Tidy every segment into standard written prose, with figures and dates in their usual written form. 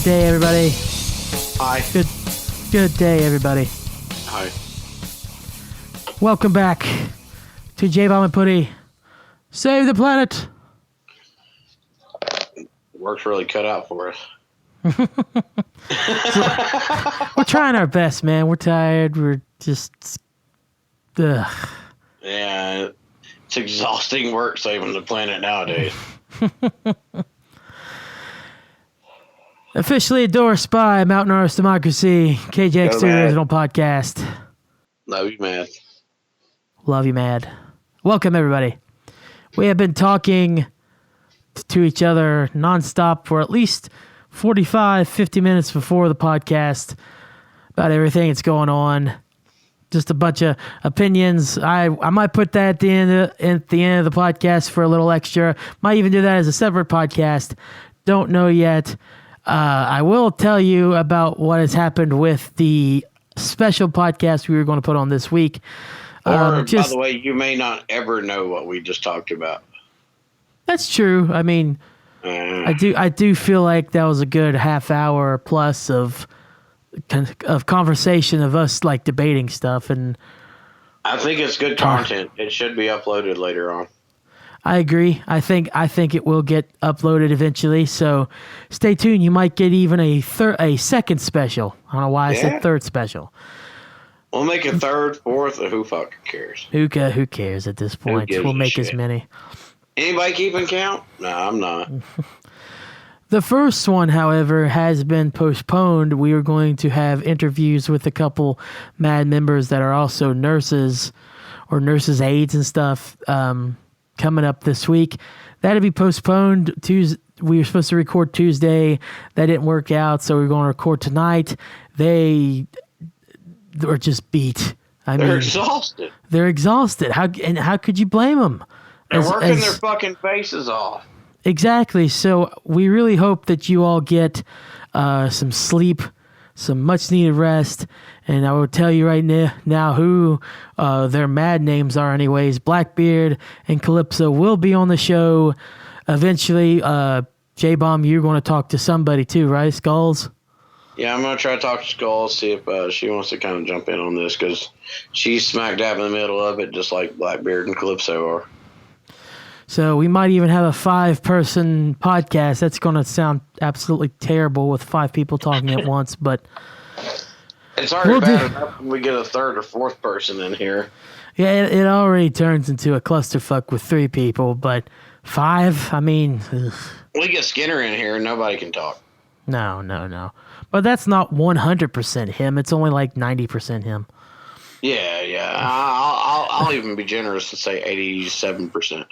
Good day, everybody. Hi. Good day, everybody. Hi. Welcome back to Jbomb and Puddy. Save the planet. Work's really cut out for us. We're trying our best, man. We're tired. We're just... Ugh. Yeah, it's exhausting work saving the planet nowadays. Officially endorsed by Mountain Earth Democracy, KJX2 Original Podcast. Love you, man. Love you, mad. Welcome, everybody. We have been talking to each other nonstop for at least 45, 50 minutes before the podcast about everything that's going on. Just a bunch of opinions. I might put that at the end of the podcast for a little extra. Might even do that as a separate podcast. Don't know yet. I will tell you about what has happened with the special podcast we were going to put on this week. Or, by the way, you may not ever know what we just talked about. That's true. I mean, I do feel like that was a good half hour plus of conversation of us like debating stuff, and I think it's good content. It should be uploaded later on. I agree. I think it will get uploaded eventually. So stay tuned. You might get even a second special. I don't know why I said third special. We'll make a third, fourth, or who fucking cares? Who cares at this point? We'll make as many. Anybody keeping count? No, I'm not. The first one, however, has been postponed. We are going to have interviews with a couple MAD members that are also nurses or nurses' aides and stuff coming up this week. That'll be postponed. We were supposed to record Tuesday. That didn't work out, so we're going to record tonight. They are just beat. They're exhausted. They're exhausted. How could you blame them? They're working their fucking faces off. Exactly. So we really hope that you all get some sleep, some much-needed rest. And I will tell you right now who their MAD names are anyways. Blackbeard and Calypso will be on the show eventually. J-Bomb, you're going to talk to somebody too, right? Skulls? Yeah, I'm going to try to talk to Skulls, see if she wants to kind of jump in on this, because she's smack dab in the middle of it, just like Blackbeard and Calypso are. So we might even have a 5-person podcast. That's going to sound absolutely terrible with 5 people talking at once, but it's already bad enough when we get a third or fourth person in here. Yeah, it already turns into a clusterfuck with 3 people, but 5, I mean... Ugh. We get Skinner in here and nobody can talk. No. But that's not 100% him. It's only like 90% him. Yeah. I'll even be generous and say 87%.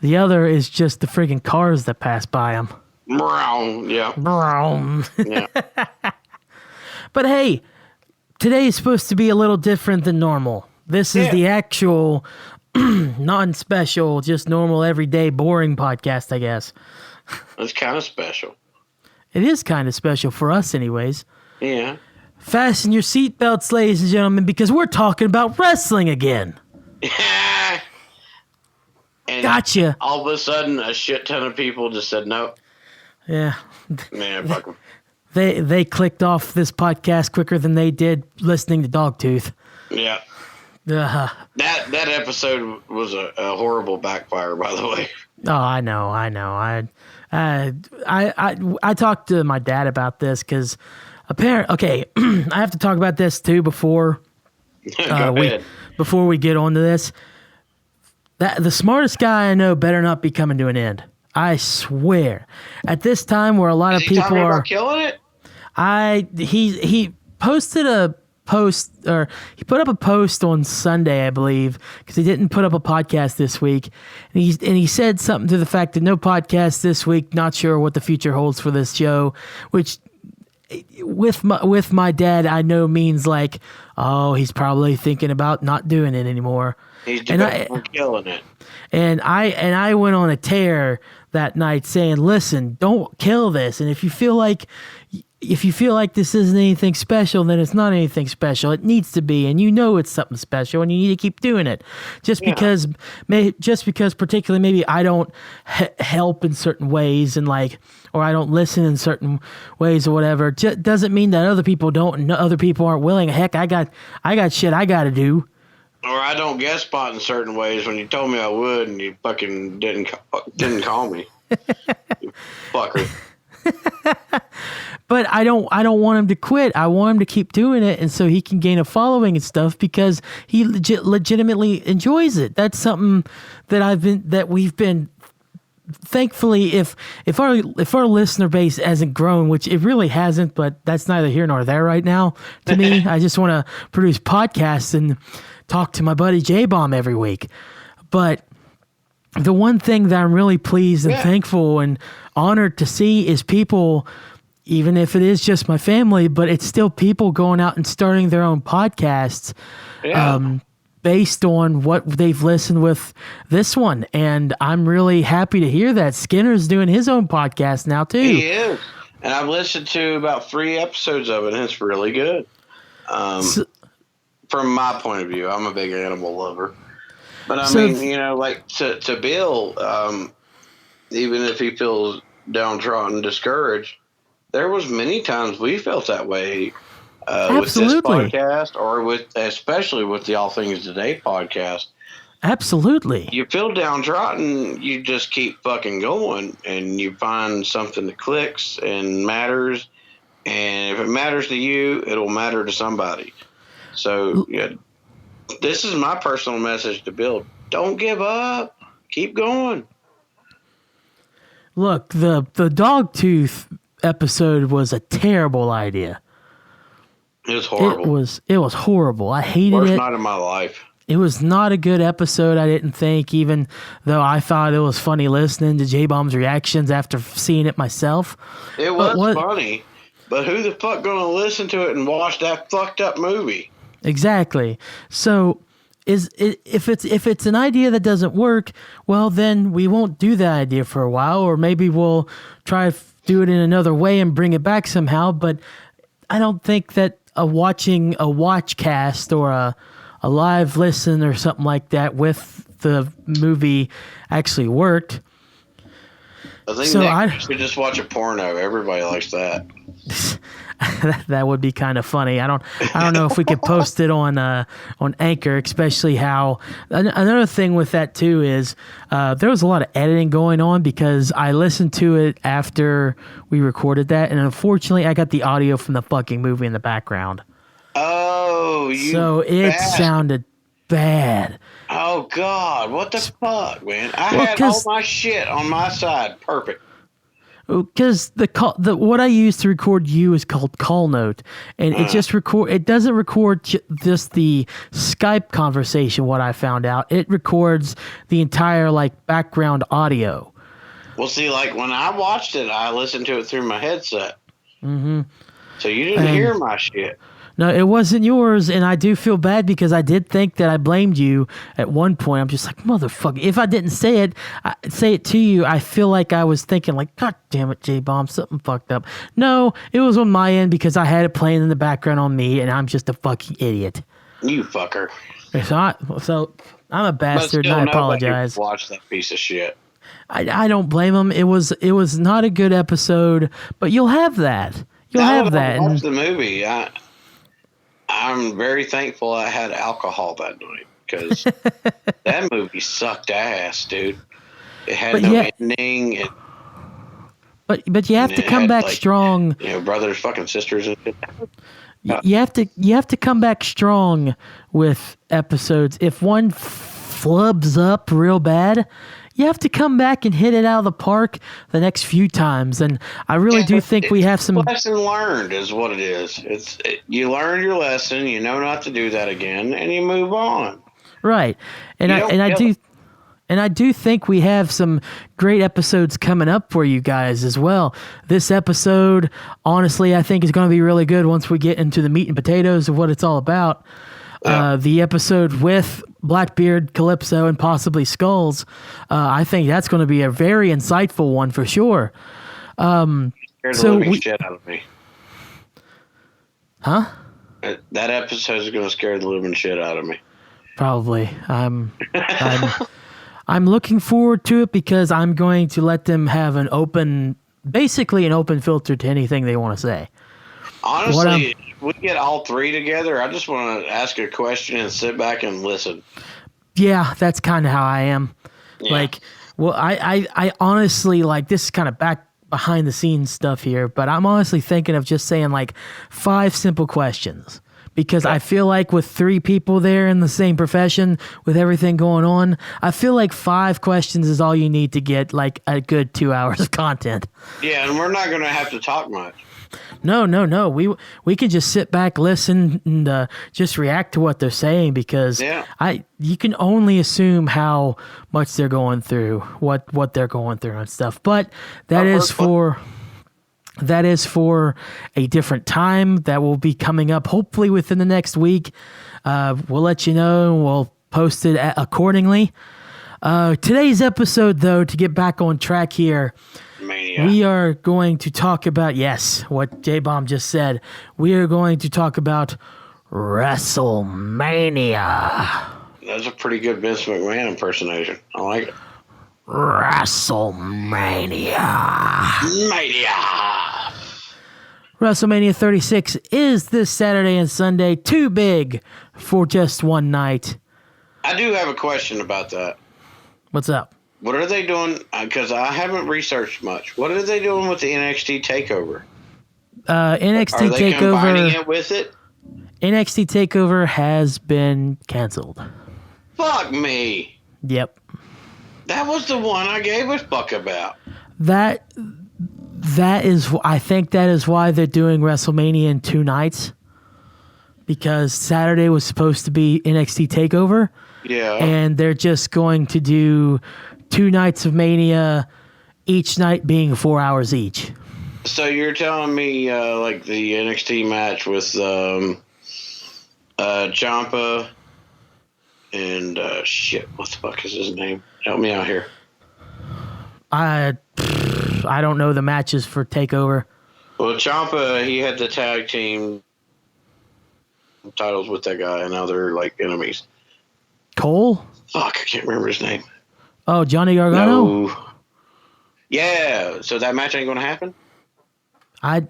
The other is just the friggin' cars that pass by him. Brown, yeah. Brown. Yeah. But hey, today is supposed to be a little different than normal. This is the actual non-special, just normal, everyday, boring podcast, I guess. It's kind of special. It is kind of special for us anyways. Yeah. Fasten your seatbelts, ladies and gentlemen, because we're talking about wrestling again. Yeah. And gotcha. All of a sudden, a shit ton of people just said no. Yeah. Man, fuck them. They clicked off this podcast quicker than they did listening to Dogtooth. Yeah. That episode was a horrible backfire, by the way. Oh, I know. I talked to my dad about this because I have to talk about this too before we get onto this. The smartest guy I know better not be coming to an end. I swear. At this time where a lot of people are about killing it, he posted a post, or he put up a post on Sunday, I believe, because he didn't put up a podcast this week, and he said something to the fact that no podcast this week. Not sure what the future holds for this show, which with my dad I know means like, oh, he's probably thinking about not doing it anymore. He's killing it. And I went on a tear that night saying, listen, don't kill this. And if you feel like if you feel like this isn't anything special, then it's not anything special. It needs to be, and you know it's something special, and you need to keep doing it. Just because particularly maybe I don't help in certain ways, and like, or I don't listen in certain ways or whatever, doesn't mean that other people don't. Other people aren't willing. Heck, I got shit I got to do. Or I don't guest spot in certain ways when you told me I would, and you fucking didn't call me. You fucker. But I don't want him to quit. I want him to keep doing it, and so he can gain a following and stuff because he legitimately enjoys it. That's something that we've been. Thankfully, if our listener base hasn't grown, which it really hasn't, but that's neither here nor there right now to me. I just want to produce podcasts and talk to my buddy Jbomb every week. But the one thing that I'm really pleased and thankful and honored to see is people, even if it is just my family, but it's still people going out and starting their own podcasts based on what they've listened with this one. And I'm really happy to hear that. Skinner's doing his own podcast now, too. He is. And I've listened to about 3 episodes of it, and it's really good. From my point of view, I'm a big animal lover. But I mean, you know, like to Bill, even if he feels downtrodden and discouraged, there was many times we felt that way with this podcast, or especially with the All Things Today podcast. Absolutely. You feel downtrodden, you just keep fucking going, and you find something that clicks and matters. And if it matters to you, it'll matter to somebody. So, yeah, this is my personal message to Bill. Don't give up. Keep going. Look, the Dogtooth episode was a terrible idea. It was horrible. It was horrible. I hated it. Worst night of my life. It was not a good episode, I didn't think, even though I thought it was funny listening to J-Bomb's reactions after seeing it myself. It was funny, but who the fuck gonna listen to it and watch that fucked up movie? Exactly. So if it's an idea that doesn't work, well, then we won't do that idea for a while, or maybe we'll try to do it in another way and bring it back somehow. But I don't think that watching a watch cast or a live listen or something like that with the movie actually worked. I think Nick should just watch a porno. Everybody likes that. That would be kind of funny. I don't know if we could post it on Anchor, especially how another thing with that too is there was a lot of editing going on because I listened to it after we recorded that, and unfortunately I got the audio from the fucking movie in the background. Oh, so it sounded bad. Oh God, what the fuck, man! I had all my shit on my side, perfect. Because what I use to record you is called Call Note, and it just it doesn't record just the Skype conversation. What I found out, it records the entire like background audio. Well, see, like when I watched it, I listened to it through my headset. Mm-hmm. So you didn't hear my shit. No, it wasn't yours, and I do feel bad because I did think that I blamed you at one point. I'm just like, motherfucker. If I didn't say it to you, I feel like I was thinking like, God damn it, J-Bomb, something fucked up. No, it was on my end because I had it playing in the background on me, and I'm just a fucking idiot. You fucker. So I'm a bastard, and I apologize. Watch that piece of shit. I don't blame him. It was not a good episode, but you'll have that. You'll have that. Watch the movie. I'm very thankful I had alcohol that night because that movie sucked ass, dude. It had no ending. But you have to come back strong. You know, brothers, fucking sisters, and shit. You have to come back strong with episodes. If one flubs up real bad, you have to come back and hit it out of the park the next few times. And I really do think we have some lesson learned is what it is. You learn your lesson, you know not to do that again, and you move on. Right. And I do think we have some great episodes coming up for you guys as well. This episode, honestly, I think is going to be really good once we get into the meat and potatoes of what it's all about. Yeah. The episode with Blackbeard, Calypso, and possibly Skulls, I think that's going to be a very insightful one for sure. Scared the living shit out of me. Huh? That episode is going to scare the living shit out of me. Probably. I'm looking forward to it because I'm going to let them have basically an open filter to anything they want to say. Honestly, if we get all three together, I just want to ask a question and sit back and listen. Yeah, that's kind of how I am. Yeah. Like, well, I honestly, like, this is kind of back behind the scenes stuff here, but I'm honestly thinking of just saying like 5 simple questions. Because I feel like with 3 people there in the same profession, with everything going on, I feel like 5 questions is all you need to get like a good 2 hours of content. Yeah, and we're not going to have to talk much. No. We can just sit back, listen, and just react to what they're saying because you can only assume how much they're going through, what they're going through and stuff. But that is for a different time that will be coming up hopefully within the next week. We'll let you know and we'll post it accordingly. Today's episode, though, to get back on track here, Mania. We are going to talk about, what Jbomb just said. We are going to talk about WrestleMania. That's a pretty good Vince McMahon impersonation. I like it. WrestleMania. WrestleMania 36 is this Saturday and Sunday. Too big for just one night. I do have a question about that. What's up? What are they doing? Because I haven't researched much. What are they doing with the NXT TakeOver? NXT are they TakeOver. Combining it with it? NXT TakeOver has been canceled. Fuck me. Yep. That was the one I gave a fuck about. I think that is why they're doing WrestleMania in 2 nights. Because Saturday was supposed to be NXT TakeOver. Yeah. And they're just going to do 2 nights of Mania, each night being 4 hours each. So you're telling me like the NXT match with Ciampa and what the fuck is his name? Help me out here. I don't know the matches for TakeOver. Well, Ciampa, he had the tag team titles with that guy, and now they're like enemies. Cole? Fuck, I can't remember his name. Oh, Johnny Gargano? No. Yeah, so that match ain't going to happen? I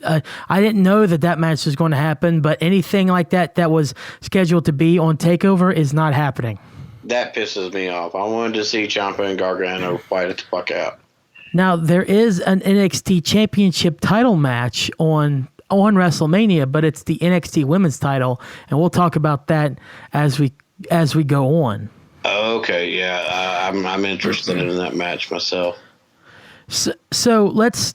didn't know that match was going to happen, but anything like that was scheduled to be on TakeOver is not happening. That pisses me off. I wanted to see Ciampa and Gargano fight it the fuck out. Now, there is an NXT Championship title match on WrestleMania, but it's the NXT Women's title, and we'll talk about that as we go on. Okay, yeah, I'm interested in that match myself. So let's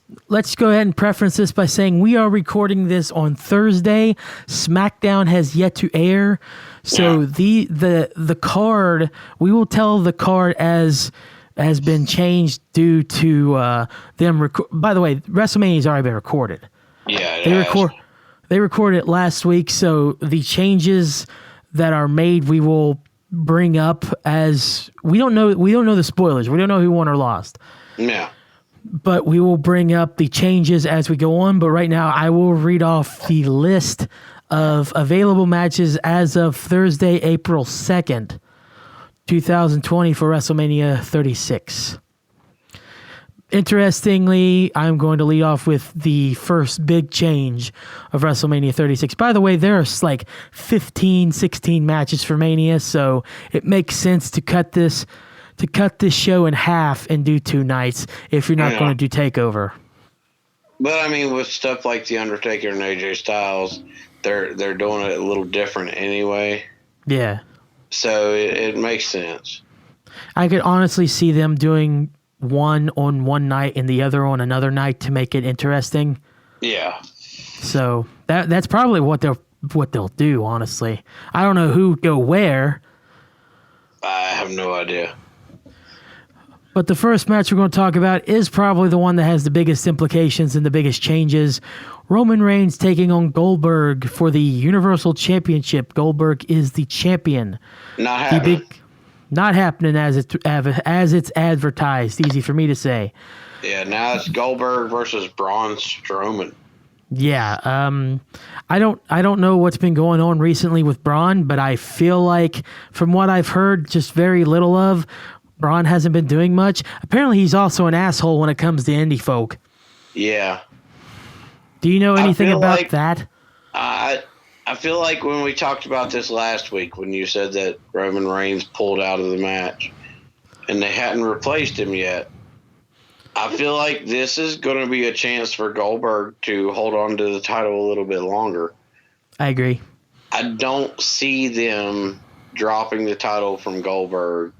go ahead and preference this by saying we are recording this on Thursday. SmackDown has yet to air, so the card, we will tell the card has been changed due to them. By the way, WrestleMania has already been recorded. Yeah, they recorded it last week, so the changes that are made we will bring up as we don't know the spoilers. We don't know who won or lost. Yeah. But we will bring up the changes as we go on. But right now, I will read off the list of available matches as of Thursday, April 2nd, 2020 for WrestleMania 36. Interestingly, I'm going to lead off with the first big change of WrestleMania 36. By the way, there's like 15, 16 matches for Mania, so it makes sense to cut this show in half and do 2 nights if you're not going to do TakeOver. But I mean, with stuff like The Undertaker and AJ Styles, they're doing it a little different anyway. Yeah. So it makes sense. I could honestly see them doing one on one night and the other on another night to make it interesting. Yeah. So that's probably what they'll do, honestly. I don't know who go where. I have no idea. But the first match we're going to talk about is probably the one that has the biggest implications and the biggest changes. Roman Reigns taking on Goldberg for the Universal Championship. Goldberg is the champion. Not happening. Not happening as it's advertised. Easy for me to say. Yeah, now it's Goldberg versus Braun Strowman. Yeah, I don't know what's been going on recently with Braun, but I feel like from what I've heard just very little of, Braun hasn't been doing much. Apparently he's also an asshole when it comes to indie folk. Yeah. Do you know anything about that? I feel like when we talked about this last week, when you said that Roman Reigns pulled out of the match and they hadn't replaced him yet, I feel like this is going to be a chance for Goldberg to hold on to the title a little bit longer. I agree. I don't see them dropping the title from Goldberg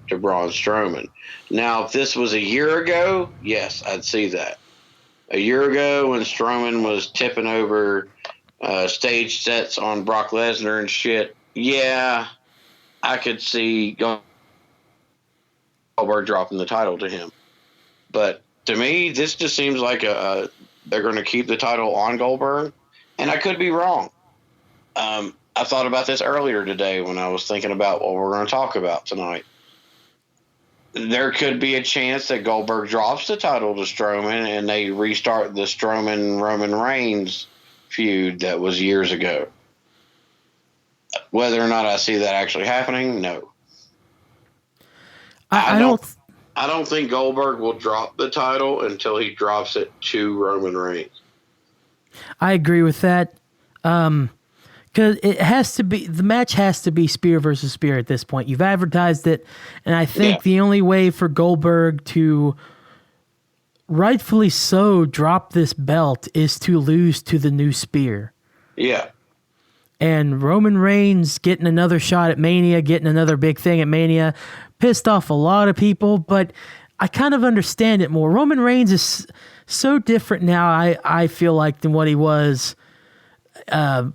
to Braun Strowman. Now, if this was a year ago, yes, I'd see that. A year ago when Strowman was tipping over stage sets on Brock Lesnar and shit, yeah, I could see Goldberg dropping the title to him. But to me, this just seems like they're going to keep the title on Goldberg, and I could be wrong. I thought about this earlier today when I was thinking about what we're going to talk about tonight. There could be a chance that Goldberg drops the title to Strowman and they restart the Strowman-Roman Reigns feud that was years ago. Whether or not I see that actually happening, no. I don't think Goldberg will drop the title until he drops it to Roman Reigns. I agree with that. Because the match has to be spear versus spear at this point. You've advertised it, and I think the only way for Goldberg to rightfully so drop this belt is to lose to the new spear. Yeah. And Roman Reigns getting another shot at Mania, getting another big thing at Mania, pissed off a lot of people, but I kind of understand it more. Roman Reigns is so different now, I feel like, than what he was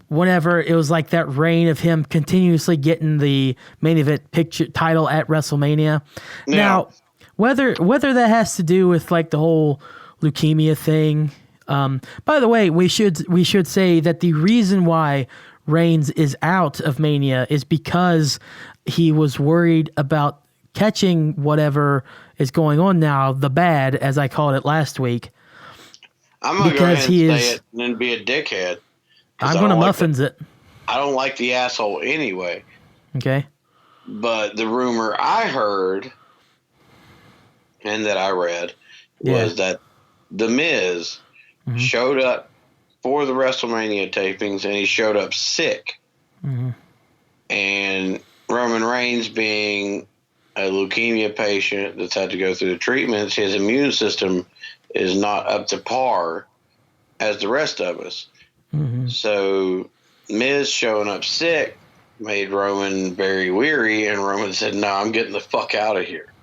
whenever it was like that reign of him continuously getting the main event picture title at WrestleMania. Yeah. Now, whether that has to do with like the whole leukemia thing. By the way, we should say that the reason why Reigns is out of Mania is because he was worried about catching whatever is going on now, the bad, as I called it last week. I'm going to go ahead and say it and then be a dickhead. I'm going to muffins it. I don't like the asshole anyway. Okay. But the rumor I heard and that I read was that The Miz showed up for the WrestleMania tapings and he showed up sick. Mm-hmm. And Roman Reigns, being a leukemia patient that's had to go through the treatments, his immune system is not up to par as the rest of us. Mm-hmm. So Miz showing up sick made Roman very weary, and Roman said, "No, I'm getting the fuck out of here."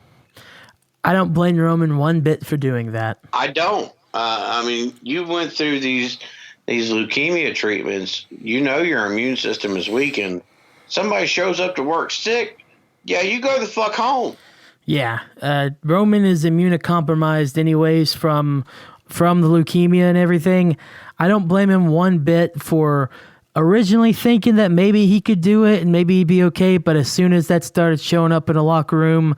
I don't blame Roman one bit for doing that. I don't. I mean, you went through these leukemia treatments. You know your immune system is weakened. Somebody shows up to work sick, yeah, you go the fuck home. Yeah, Roman is immunocompromised anyways from the leukemia and everything. I don't blame him one bit for originally thinking that maybe he could do it and maybe he'd be okay, but as soon as that started showing up in a locker room,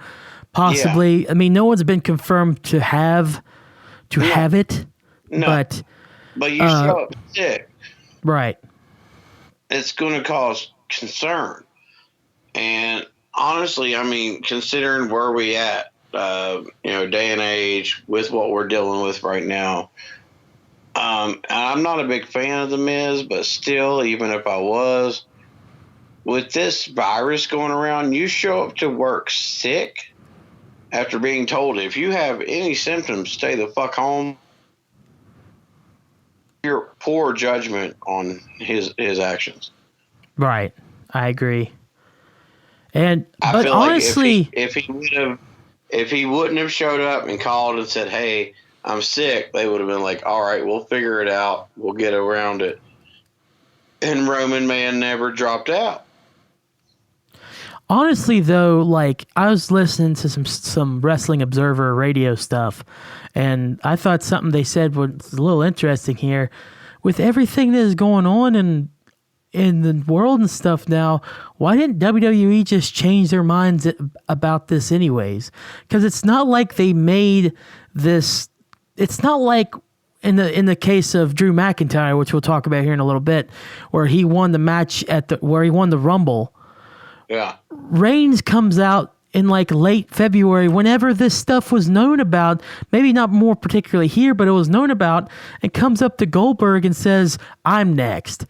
possibly, I mean, no one's been confirmed to have it, no. But you show up sick. Right. It's going to cause concern. And honestly, I mean, considering where we at, day and age with what we're dealing with right now, and I'm not a big fan of The Miz, but still, even if I was, with this virus going around, you show up to work sick after being told if you have any symptoms, stay the fuck home. Your poor judgment on his actions. Right. I agree. But honestly, like if he wouldn't have showed up and called and said, "Hey, I'm sick," they would have been like, "All right, we'll figure it out. We'll get around it." And Roman Man never dropped out. Honestly, though, like, I was listening to some Wrestling Observer radio stuff, and I thought something they said was a little interesting here. With everything that is going on in the world and stuff now, why didn't WWE just change their minds about this anyways? Because it's not like they made this. It's not like in the case of Drew McIntyre, which we'll talk about here in a little bit, where he won the match where he won the Rumble. Yeah. Reigns comes out in like late February, whenever this stuff was known about, maybe not more particularly here, but it was known about, and comes up to Goldberg and says, "I'm next."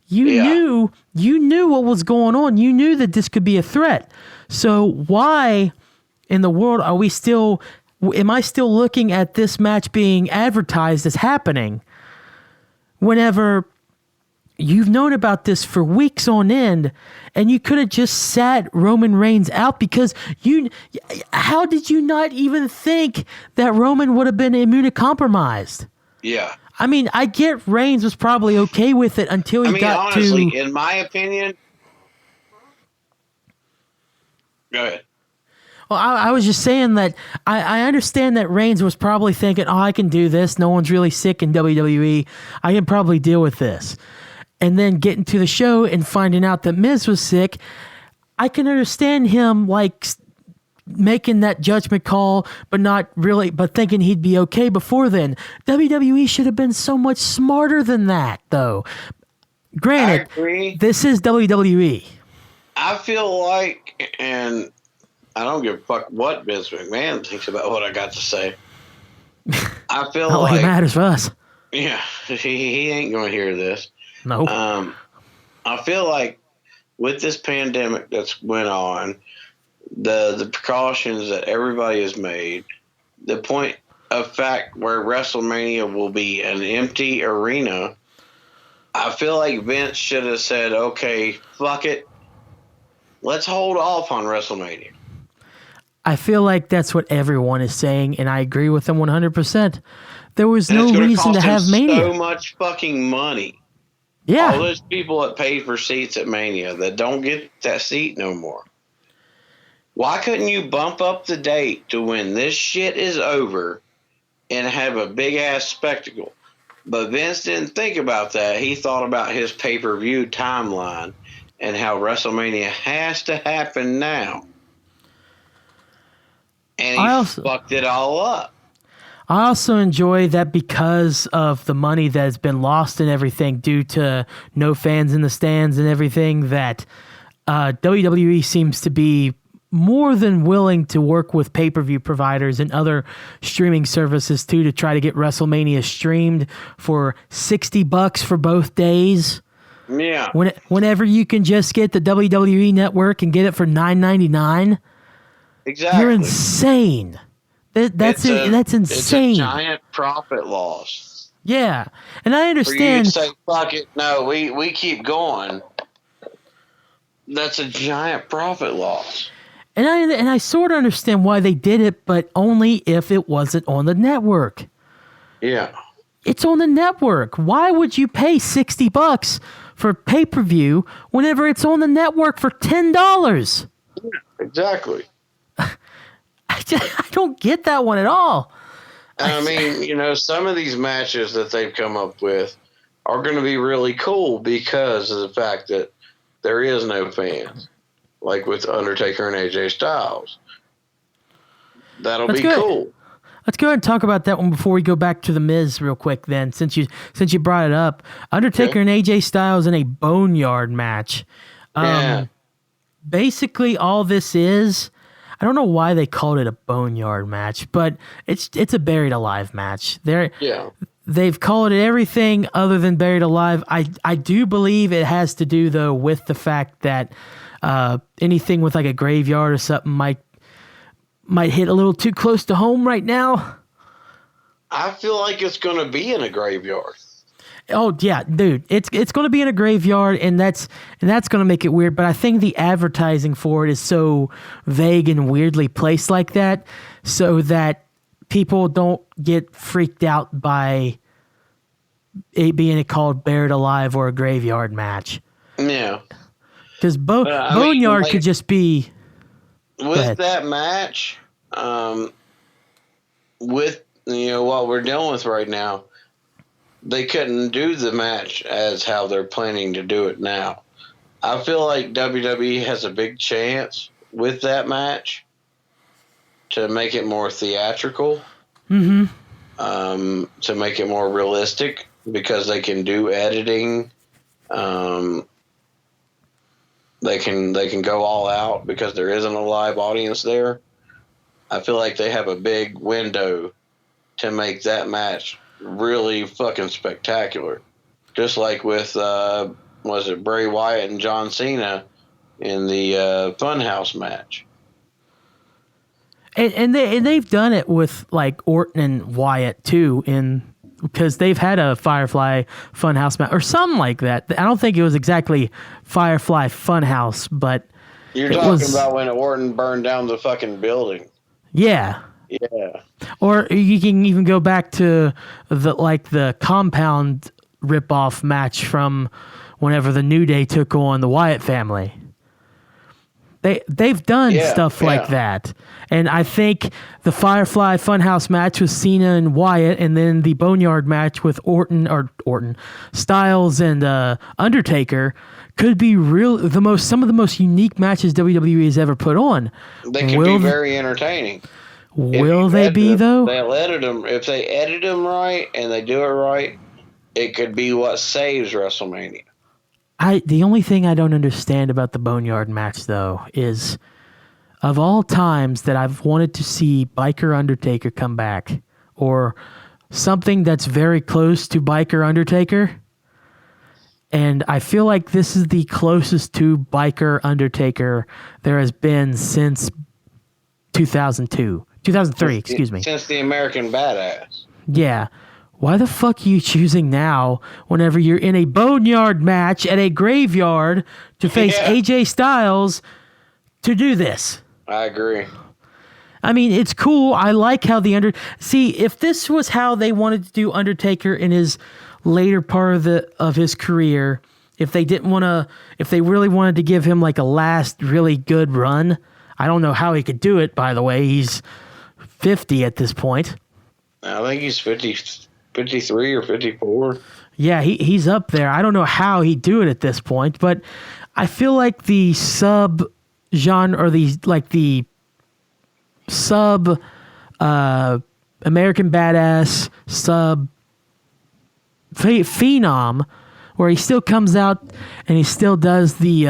You knew what was going on. You knew that this could be a threat. So why in the world am I still looking at this match being advertised as happening whenever you've known about this for weeks on end, and you could have just sat Roman Reigns out? Because how did you not even think that Roman would have been immunocompromised? Yeah. I mean, I get Reigns was probably okay with it until he got honestly, to... in my opinion... Go ahead. Well, I was just saying that I understand that Reigns was probably thinking, oh, I can do this. No one's really sick in WWE. I can probably deal with this. And then getting to the show and finding out that Miz was sick, I can understand him like making that judgment call, but thinking he'd be okay before then. WWE should have been so much smarter than that, though. Granted, I agree. This is WWE. I feel like, and I don't give a fuck what Vince McMahon thinks about what I got to say. I feel like it matters for us. Yeah, he ain't going to hear this. No. I feel like with this pandemic that's went on, the precautions that everybody has made, the point of fact where WrestleMania will be an empty arena, I feel like Vince should have said, okay, fuck it. Let's hold off on WrestleMania. I feel like that's what everyone is saying, and I agree with them 100%. There was no reason to have Mania. So much fucking money. Yeah. All those people that paid for seats at Mania that don't get that seat no more. Why couldn't you bump up the date to when this shit is over and have a big-ass spectacle? But Vince didn't think about that. He thought about his pay-per-view timeline and how WrestleMania has to happen now. And he fucked it all up. I also enjoy that because of the money that has been lost and everything due to no fans in the stands and everything, that WWE seems to be more than willing to work with pay-per-view providers and other streaming services too to try to get WrestleMania streamed for $60 for both days. Yeah. Whenever you can just get the WWE Network and get it for $9.99. Exactly. You're insane. That's insane. It's a giant profit loss. Yeah, and I understand. For you to say, fuck it, no, we keep going. That's a giant profit loss. And I sort of understand why they did it, but only if it wasn't on the network. Yeah. It's on the network. Why would you pay $60 for pay-per-view whenever it's on the network for $10? Yeah, exactly. I don't get that one at all. I mean, some of these matches that they've come up with are going to be really cool because of the fact that there is no fans, like with Undertaker and AJ Styles. That'll be cool. Let's go ahead and talk about that one before we go back to the Miz real quick. Then, since you brought it up, Undertaker and AJ Styles in a Boneyard match. Basically, all this is. I don't know why they called it a Boneyard match, but it's a Buried Alive match. They've called it everything other than Buried Alive. I do believe it has to do, though, with the fact that anything with like a graveyard or something might hit a little too close to home right now. I feel like it's going to be in a graveyard. Oh yeah, dude, it's going to be in a graveyard, and that's going to make it weird. But I think the advertising for it is so vague and weirdly placed like that, so that people don't get freaked out by it being called Buried Alive or a graveyard match. Yeah, because Boneyard could just be with that match. With what we're dealing with right now. They couldn't do the match as how they're planning to do it now. I feel like WWE has a big chance with that match to make it more theatrical. Mm-hmm. to make it more realistic because they can do editing. They can go all out because there isn't a live audience there. I feel like they have a big window to make that match really fucking spectacular. Just like with, was it Bray Wyatt and John Cena in the Funhouse match? And they've done it with like Orton and Wyatt too, because they've had a Firefly Funhouse match or something like that. I don't think it was exactly Firefly Funhouse, but you're talking about when Orton burned down the fucking building. Yeah. Yeah. Or you can even go back to the Compound ripoff match from whenever the New Day took on the Wyatt family. They've done stuff like that. And I think the Firefly Funhouse match with Cena and Wyatt, and then the Boneyard match with Orton, Styles and Undertaker could be some of the most unique matches WWE has ever put on. They could be very entertaining. Will they be though? If they edit them right and they do it right, it could be what saves WrestleMania. The only thing I don't understand about the Boneyard match, though, is of all times that I've wanted to see Biker Undertaker come back, or something that's very close to Biker Undertaker, and I feel like this is the closest to Biker Undertaker there has been since 2003, excuse me. Since the American Badass. Yeah. Why the fuck are you choosing now, whenever you're in a Boneyard match at a graveyard, to face AJ Styles to do this? I agree. I mean, it's cool. I like how see, if this was how they wanted to do Undertaker in his later part of his career, if they really wanted to give him like a last really good run, I don't know how he could do it, by the way. He's 50 at this point. I think he's 53 or 54. Yeah, he's up there. I don't know how he'd do it at this point, but I feel like the sub genre, or the sub American Badass sub phenom, where he still comes out and he still does the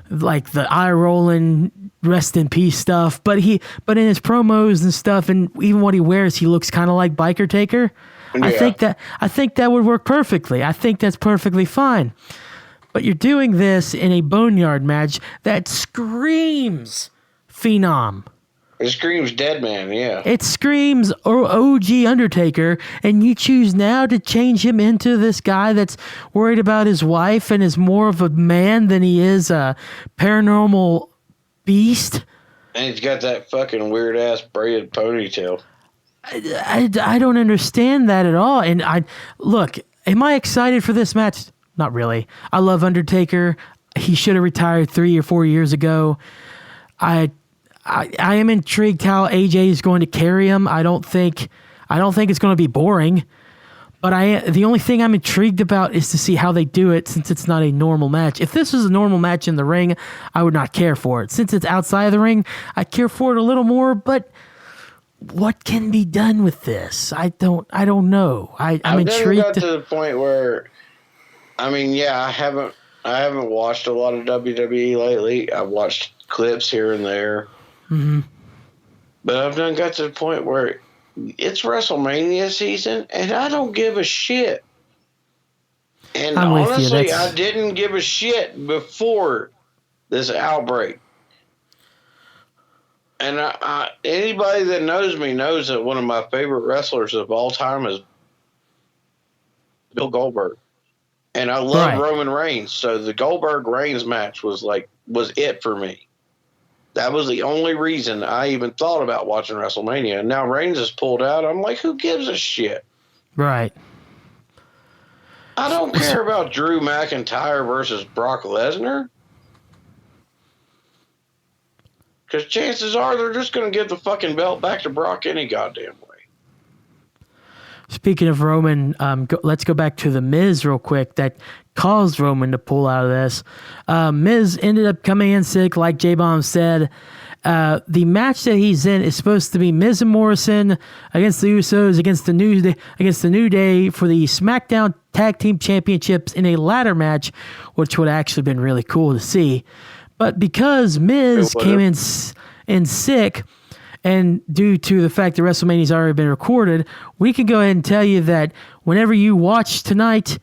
eye rolling rest in peace stuff, but in his promos and stuff, and even what he wears, he looks kind of like Biker Taker. Yeah. I think that would work perfectly. I think that's perfectly fine. But you're doing this in a Boneyard match that screams phenom. It screams dead man, yeah. It screams OG Undertaker, and you choose now to change him into this guy that's worried about his wife and is more of a man than he is a paranormal beast. And he's got that fucking weird ass braided ponytail. I don't understand that at all. And look, am I excited for this match? Not really. I love Undertaker. He should have retired 3 or 4 years ago. I am intrigued how AJ is going to carry him. I don't think it's going to be boring. But the only thing I'm intrigued about is to see how they do it, since it's not a normal match. If this was a normal match in the ring, I would not care for it. Since it's outside of the ring, I care for it a little more, but what can be done with this? I don't know. I'm intrigued. I've got to the point where, I mean, yeah, I haven't watched a lot of WWE lately. I've watched clips here and there. Mm-hmm. But I've done got to the point where it's WrestleMania season, and I don't give a shit. And honestly, I didn't give a shit before this outbreak. And anybody that knows me knows that one of my favorite wrestlers of all time is Bill Goldberg. And I love Roman Reigns, so the Goldberg-Reigns match was it for me. That was the only reason I even thought about watching WrestleMania. And now Reigns is pulled out. I'm like, who gives a shit? Right. I don't care about Drew McIntyre versus Brock Lesnar. Because chances are they're just going to give the fucking belt back to Brock any goddamn way. Speaking of Roman, let's go back to The Miz real quick. That caused Roman to pull out of this. Miz ended up coming in sick, like J-Bomb said. The match that he's in is supposed to be Miz and Morrison against the Usos against the New Day for the SmackDown Tag Team Championships in a ladder match, which would have actually been really cool to see. But because Miz came in sick, and due to the fact that WrestleMania's already been recorded, we can go ahead and tell you that whenever you watch tonight,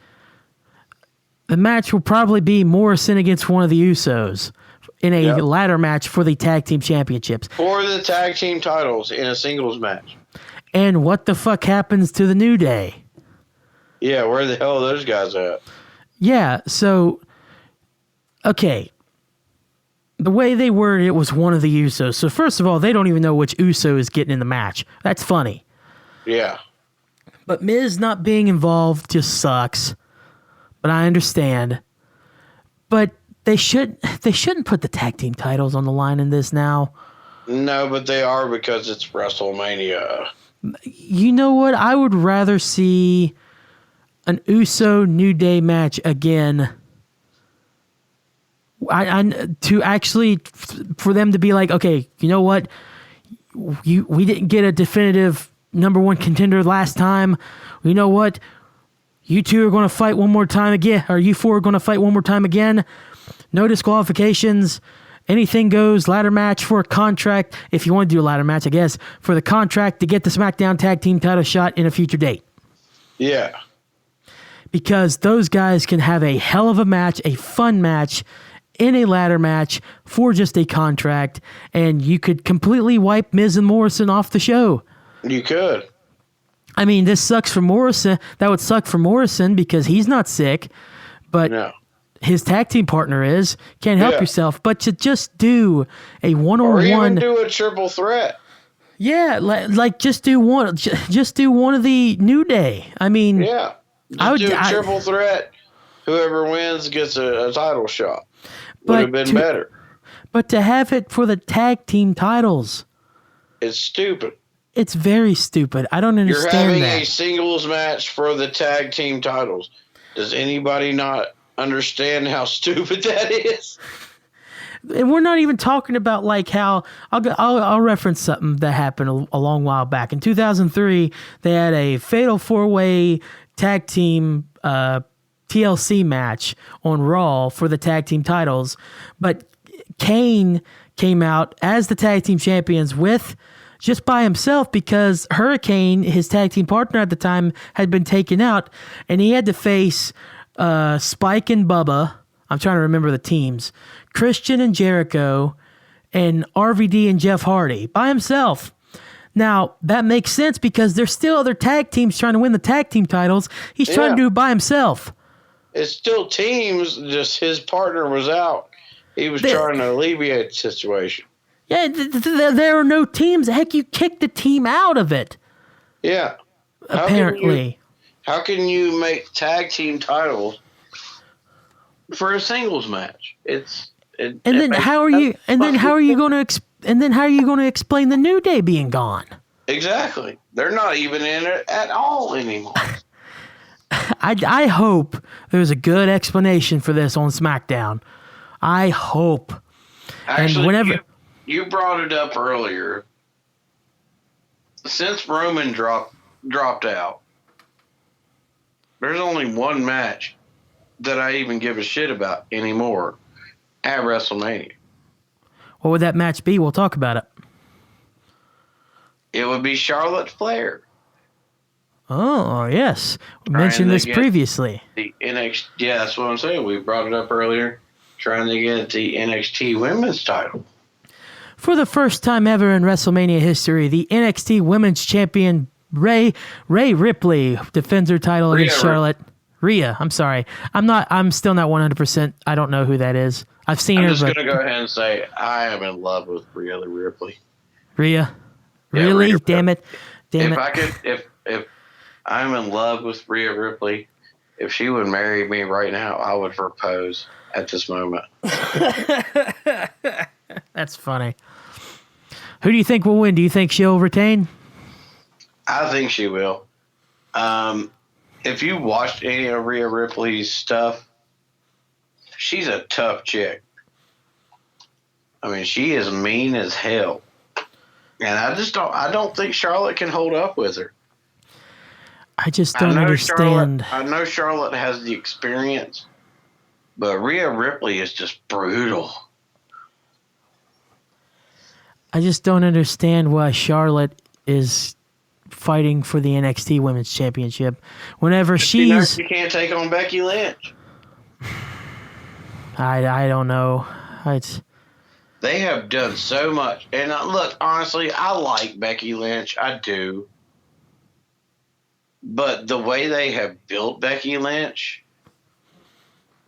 the match will probably be Morrison against one of the Usos in a ladder match for the Tag Team Championships. For the Tag Team titles in a singles match. And what the fuck happens to the New Day? Yeah, where the hell are those guys at? Yeah, so, okay. The way they worded it was one of the Usos. So first of all, they don't even know which Uso is getting in the match. That's funny. Yeah. But Miz not being involved just sucks. But I understand. But they shouldn't put the tag team titles on the line in this now. No, but they are because it's WrestleMania. You know what? I would rather see an Uso New Day match again. To actually for them to be like, okay, you know what? We didn't get a definitive number one contender last time. You know what? You two are going to fight one more time again, or you four are going to fight one more time again. No disqualifications. Anything goes. Ladder match for a contract. If you want to do a ladder match, I guess, for the contract to get the SmackDown Tag Team title shot in a future date. Yeah. Because those guys can have a hell of a match, a fun match, in a ladder match for just a contract, and you could completely wipe Miz and Morrison off the show. You could. I mean, this sucks for Morrison. That would suck for Morrison because he's not sick, but his tag team partner is. Can't help yourself. But to just do a one-on-one, or even do a triple threat. Yeah, like just do one of the New Day. I mean, do a triple threat. Whoever wins gets a title shot. Would have been better. But to have it for the tag team titles, it's stupid. It's very stupid. I don't understand that. You're having a singles match for the tag team titles. Does anybody not understand how stupid that is? And we're not even talking about like how I'll reference something that happened a long while back. In 2003, they had a fatal 4-way tag team TLC match on Raw for the tag team titles, but Kane came out as the tag team champions just by himself because Hurricane, his tag team partner at the time, had been taken out, and he had to face Spike and Bubba. I'm trying to remember the teams. Christian and Jericho, and RVD and Jeff Hardy by himself. Now, that makes sense because there's still other tag teams trying to win the tag team titles. He's trying to do it by himself. It's still teams, just his partner was out. He was trying to alleviate the situation. Yeah, there are no teams. Heck, you kicked the team out of it. Yeah. Apparently. How can you make tag team titles for a singles match? How are you going to explain the New Day being gone? Exactly. They're not even in it at all anymore. I hope there's a good explanation for this on SmackDown. I hope. Actually, and whenever you brought it up earlier, since Roman dropped out, there's only one match that I even give a shit about anymore at WrestleMania. What would that match be? We'll talk about it. It would be Charlotte Flair. Oh, yes. We mentioned this previously. The NXT, yeah, that's what I'm saying. We brought it up earlier. Trying to get the NXT Women's title. For the first time ever in WrestleMania history, the NXT Women's Champion Rhea Ripley defends her title against Charlotte. Rhea, I'm sorry. I'm still not 100%. I don't know who that is. I've seen her. I'm just going to go ahead and say I am in love with Rhea Ripley. Rhea? Really? Rhea, damn it. If I'm in love with Rhea Ripley, if she would marry me right now, I would propose at this moment. That's funny. Who do you think will win? Do you think she'll retain? I think she will. If you watched any of Rhea Ripley's stuff, she's a tough chick. I mean, she is mean as hell. And I don't think Charlotte can hold up with her. I just don't understand. I know Charlotte has the experience, but Rhea Ripley is just brutal. I just don't understand why Charlotte is fighting for the NXT Women's Championship whenever she's... She can't take on Becky Lynch. I don't know. They have done so much. And look, honestly, I like Becky Lynch. I do. But the way they have built Becky Lynch,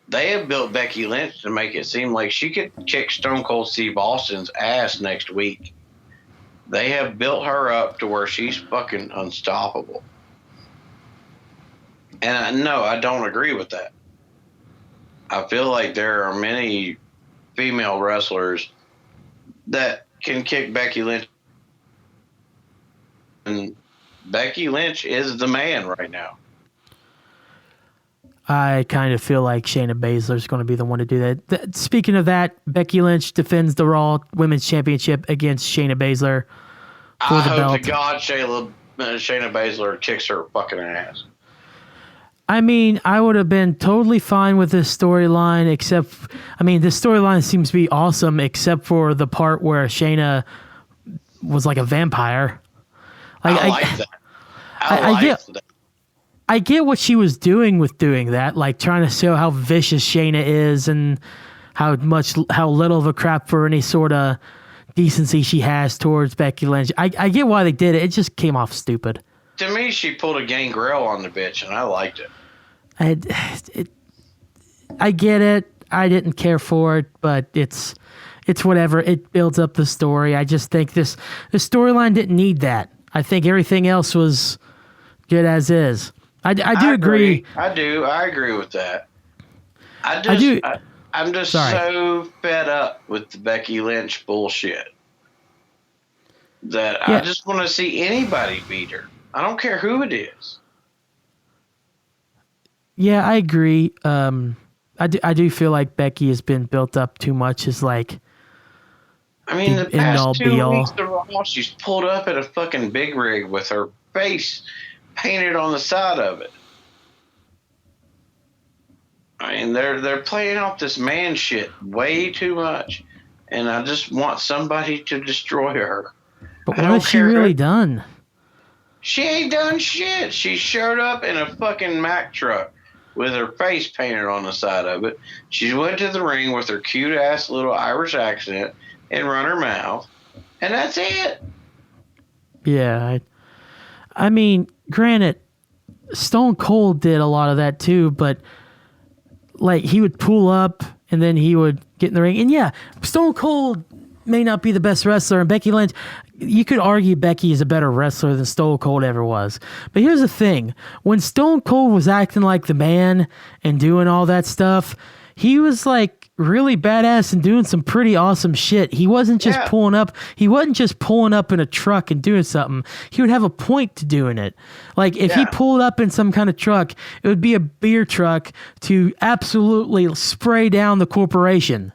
they have built Becky Lynch to make it seem like she could kick Stone Cold Steve Austin's ass next week. They have built her up to where she's fucking unstoppable. And I don't agree with that. I feel like there are many female wrestlers that can kick Becky Lynch. And Becky Lynch is the man right now. I kind of feel like Shayna Baszler is going to be the one to do that. Speaking of that, Becky Lynch defends the Raw Women's Championship against Shayna Baszler for the belt. I hope to God Shayna Baszler kicks her fucking ass. I mean, I would have been totally fine with this storyline, this storyline seems to be awesome, except for the part where Shayna was like a vampire. I like that. I get what she was doing with doing that, like trying to show how vicious Shayna is and how little of a crap for any sort of decency she has towards Becky Lynch. I get why they did it. It just came off stupid. To me, she pulled a Gangrel on the bitch, and I liked it. I get it. I didn't care for it, but it's whatever. It builds up the story. I just think the storyline didn't need that. I think everything else was good as is. I do agree. I do. I agree with that. I'm just so fed up with the Becky Lynch bullshit that I just want to see anybody beat her. I don't care who it is. Yeah, I agree. I do feel like Becky has been built up too much as like. I mean, the past 2 weeks of Raw, she's pulled up at a fucking big rig with her face painted on the side of it. I mean, they're playing off this man shit way too much, and I just want somebody to destroy her. But what has she really done? She ain't done shit. She showed up in a fucking Mack truck with her face painted on the side of it. She went to the ring with her cute-ass little Irish accent and run her mouth, and that's it. Yeah. I mean, granted, Stone Cold did a lot of that too, but like he would pull up and then he would get in the ring. And yeah, Stone Cold may not be the best wrestler, and Becky Lynch, you could argue Becky is a better wrestler than Stone Cold ever was. But here's the thing. When Stone Cold was acting like the man and doing all that stuff, he was like really badass and doing some pretty awesome shit. He wasn't just pulling up. He wasn't just pulling up in a truck and doing something. He would have a point to doing it. Like if he pulled up in some kind of truck, it would be a beer truck to absolutely spray down the corporation.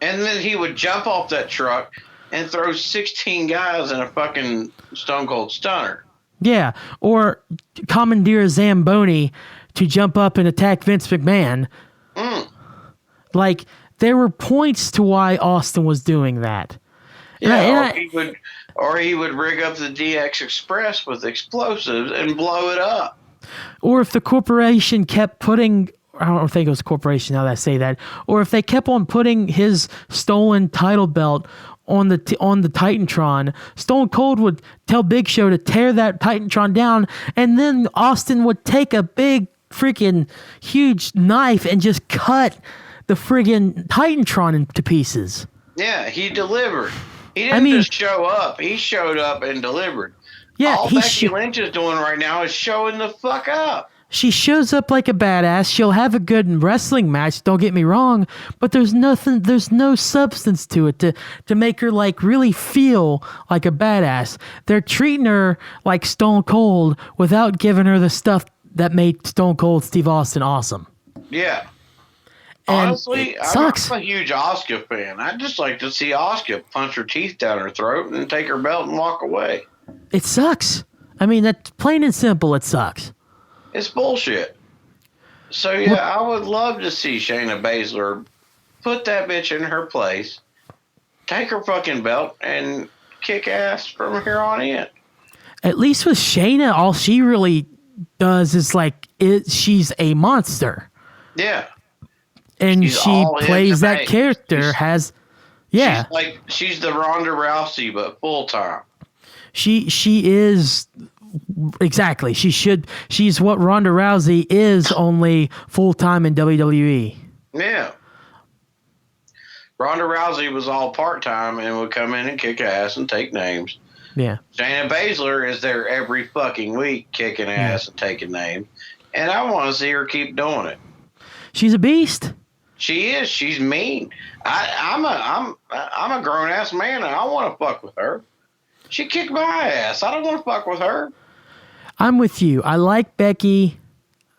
And then he would jump off that truck and throw 16 guys in a fucking Stone Cold Stunner. Yeah, or commandeer a Zamboni to jump up and attack Vince McMahon. Like, there were points to why Austin was doing that. Yeah, or he would rig up the DX Express with explosives and blow it up. Or if the corporation kept putting... I don't think it was a corporation now that I say that. Or if they kept on putting his stolen title belt on the Titantron, Stone Cold would tell Big Show to tear that Titantron down, and then Austin would take a big freaking huge knife and just cut the friggin' Titantron into pieces. Yeah, he delivered. He didn't just show up. He showed up and delivered. Yeah, all Becky Lynch is doing right now is showing the fuck up. She shows up like a badass. She'll have a good wrestling match, don't get me wrong, but there's no substance to it to make her like really feel like a badass. They're treating her like Stone Cold without giving her the stuff that made Stone Cold Steve Austin awesome. Yeah. And honestly, I'm a huge Asuka fan. I'd just like to see Asuka punch her teeth down her throat and take her belt and walk away. It sucks. I mean, that's plain and simple. It sucks. It's bullshit. So, yeah, I would love to see Shayna Baszler put that bitch in her place, take her fucking belt, and kick ass from here on in. At least with Shayna, all she really does is, like, she's a monster. Yeah. And she plays that character, She's the Ronda Rousey, but full-time. She is... Exactly. She's what Ronda Rousey is, only full-time in WWE. Yeah. Ronda Rousey was all part-time and would come in and kick ass and take names. Yeah. Shayna Baszler is there every fucking week kicking ass and taking names. And I want to see her keep doing it. She's a beast. She is. She's mean. I'm a grown-ass man and I want to fuck with her. She kicked my ass. I don't want to fuck with her. I'm with you. I like Becky.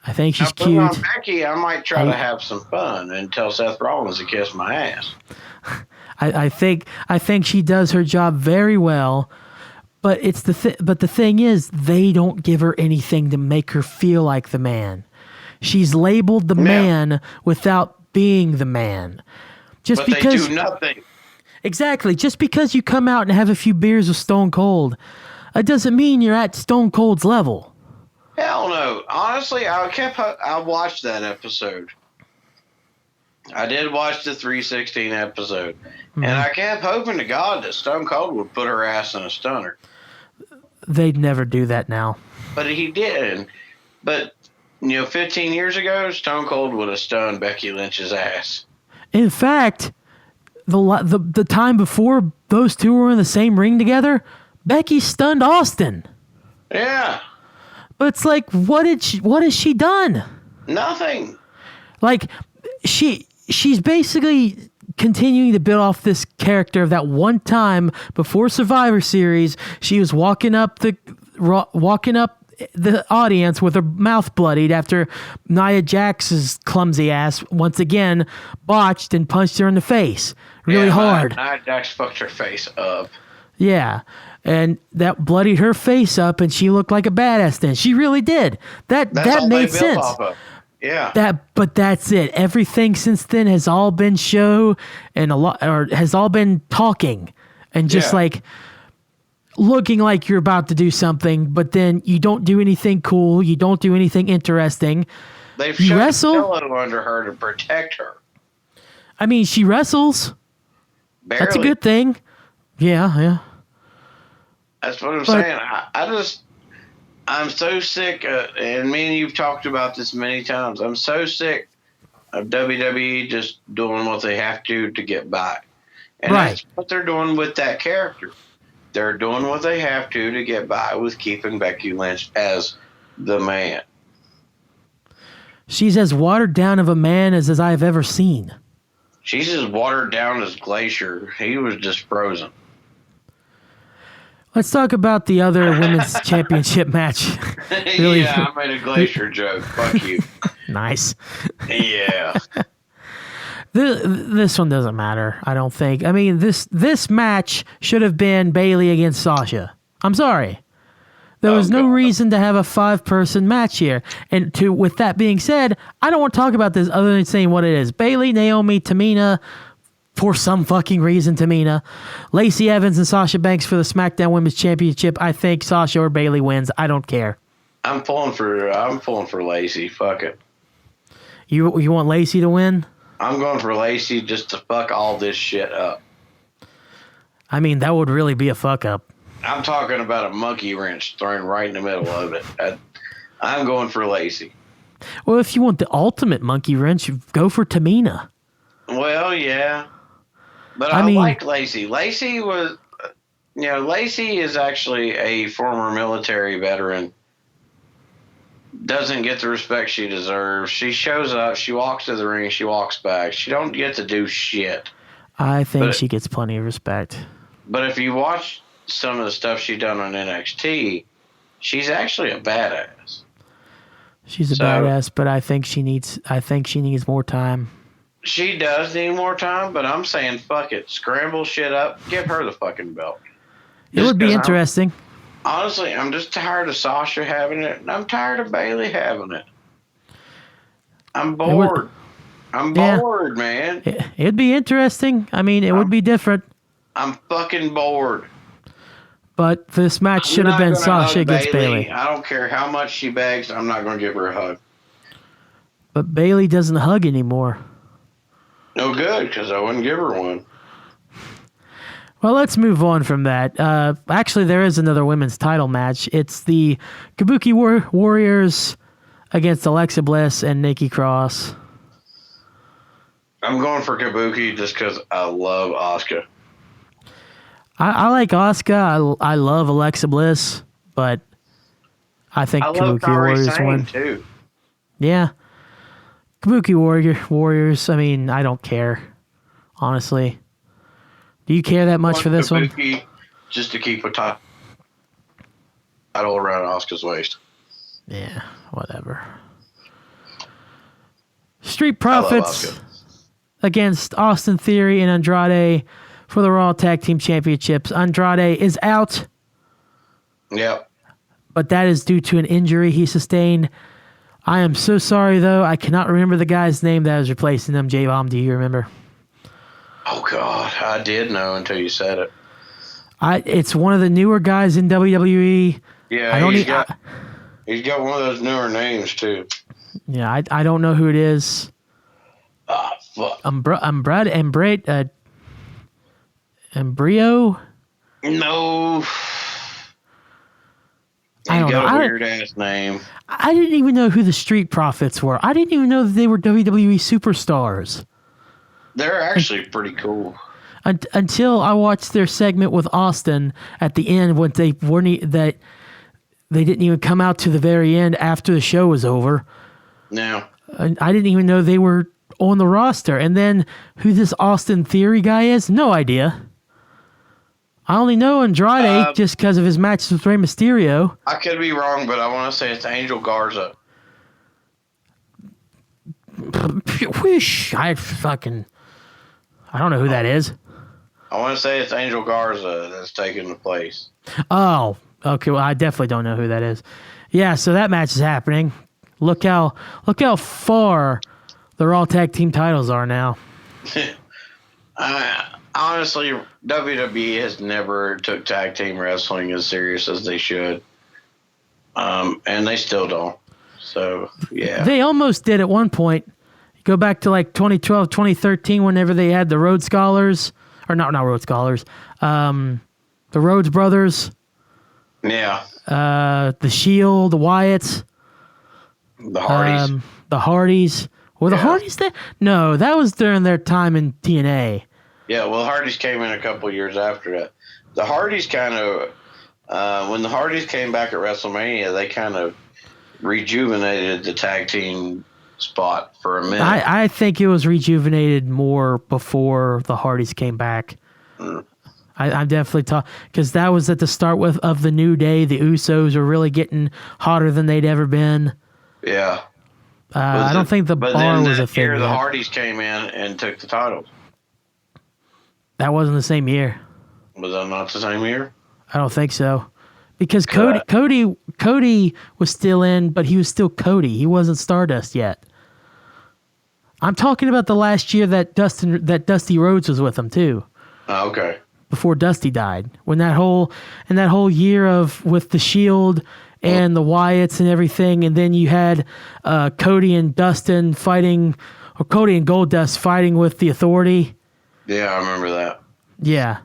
I think she's cute. On Becky, I might try to have some fun and tell Seth Rollins to kiss my ass. I think she does her job very well, but the thing is, they don't give her anything to make her feel like the man. She's labeled the man without being the man. But they do nothing. Exactly. Just because you come out and have a few beers with Stone Cold, it doesn't mean you're at Stone Cold's level. Hell no. Honestly, I watched that episode. I did watch the 316 episode. Mm-hmm. And I kept hoping to God that Stone Cold would put her ass in a stunner. They'd never do that now. But he didn't. But, 15 years ago, Stone Cold would have stunned Becky Lynch's ass. In fact, the time before those two were in the same ring together, Becky stunned Austin. Yeah. But it's like, what has she done? Nothing. Like, she's basically continuing to build off this character of that one time before Survivor Series. She was walking up the audience with her mouth bloodied after Nia Jax's clumsy ass once again botched and punched her in the face really hard. Nia Jax fucked her face up. Yeah. And that bloodied her face up, and she looked like a badass then. She really did. That made sense. Yeah. But that's it. Everything since then has all been show and has all been talking and just like looking like you're about to do something, but then you don't do anything cool. You don't do anything interesting. They've shut a pillow under her to protect her. I mean, she wrestles. Barely. That's a good thing. Yeah. That's what I'm saying. I'm so sick, and me and you've talked about this many times. I'm so sick of WWE just doing what they have to get by. And that's what they're doing with that character. They're doing what they have to get by with keeping Becky Lynch as the man. She's as watered down of a man as I've ever seen. She's as watered down as Glacier. He was just frozen. Let's talk about the other women's championship match. Really? Yeah, I made a Glacier joke. Fuck you. Nice. Yeah. This one doesn't matter, I don't think. I mean, this match should have been Bayley against Sasha. I'm sorry. There was no reason to have a 5-person match here. And with that being said, I don't want to talk about this other than saying what it is. Bayley, Naomi, Tamina, for some fucking reason, Tamina. Lacey Evans and Sasha Banks for the SmackDown Women's Championship. I think Sasha or Bayley wins. I don't care. I'm pulling for Lacey. Fuck it. You want Lacey to win? I'm going for Lacey just to fuck all this shit up. I mean, that would really be a fuck up. I'm talking about a monkey wrench thrown right in the middle of it. I'm going for Lacey. Well, if you want the ultimate monkey wrench, go for Tamina. Well, yeah. But I like Lacey. Lacey is actually a former military veteran doesn't get the respect she deserves. She shows up, she walks to the ring, she walks back. She don't get to do shit. I think she gets plenty of respect. But if you watch some of the stuff she's done on NXT, she's actually a badass. She's a badass, but I think she needs more time. She does need more time, but I'm saying fuck it. Scramble shit up. Give her the fucking belt. It would be interesting. Honestly, I'm just tired of Sasha having it, and I'm tired of Bayley having it. I'm bored. I'm bored, man. It'd be interesting. I mean, it would be different. I'm fucking bored. But this match should have been Sasha against Bayley. I don't care how much she begs. I'm not going to give her a hug. But Bayley doesn't hug anymore. No good, because I wouldn't give her one. Well, let's move on from that. Actually, there is another women's title match. It's the Kabuki Warriors against Alexa Bliss and Nikki Cross. I'm going for Kabuki just because I love Asuka. I like Asuka. I love Alexa Bliss, but I think Kabuki Warriors win too. Yeah, Kabuki Warriors. I mean, I don't care, honestly. Do you care that much for this one? Just to keep a title around Asuka's waist. Yeah, whatever. Street Profits against Austin Theory and Andrade for the Raw Tag Team Championships. Andrade is out. Yep. But that is due to an injury he sustained. I am so sorry, though. I cannot remember the guy's name that was replacing him. Jbomb, do you remember? Oh, God. I did know until you said it. It's one of the newer guys in WWE. Yeah, he's got one of those newer names, too. Yeah, I don't know who it is. Ah, fuck. Embryo? No. I don't know. Weird-ass name. I didn't even know who the Street Profits were. I didn't even know that they were WWE superstars. They're actually pretty cool. Until I watched their segment with Austin at the end when they didn't even come out to the very end after the show was over. No. I didn't even know they were on the roster. And then who this Austin Theory guy is? No idea. I only know Andrade just because of his matches with Rey Mysterio. I could be wrong, but I want to say it's Angel Garza. I don't know who that is. I want to say it's Angel Garza that's taking the place. Oh, okay. Well, I definitely don't know who that is. Yeah, so that match is happening. Look how far the Raw Tag Team titles are now. Honestly, WWE has never took tag team wrestling as serious as they should. And they still don't. So, yeah. They almost did at one point. Go back to like 2012, 2013, whenever they had the Rhodes Scholars. Or not Rhodes Scholars. The Rhodes Brothers. Yeah. The Shield, the Wyatts. The Hardys. The Hardys. Were the Hardys there? No, that was during their time in TNA. Yeah, well, Hardys came in a couple years after that. The Hardys kind of, when the Hardys came back at WrestleMania, they kind of rejuvenated the tag team spot for a minute. I think it was rejuvenated more before the Hardys came back. I'm definitely talking because that was at the start of the New Day. The Usos were really getting hotter than they'd ever been. Yeah. I don't think the bar was a thing. The Hardys came in and took the titles. That wasn't the same year. Was that not the same year? I don't think so. Because Cody was still in, but he was still Cody. He wasn't Stardust yet. I'm talking about the last year that Dusty Rhodes was with him too. Oh, okay. Before Dusty died, when that whole year with the Shield and the Wyatts and everything, and then you had Cody and Dustin fighting, or Cody and Goldust fighting with the Authority. Yeah, I remember that. Yeah.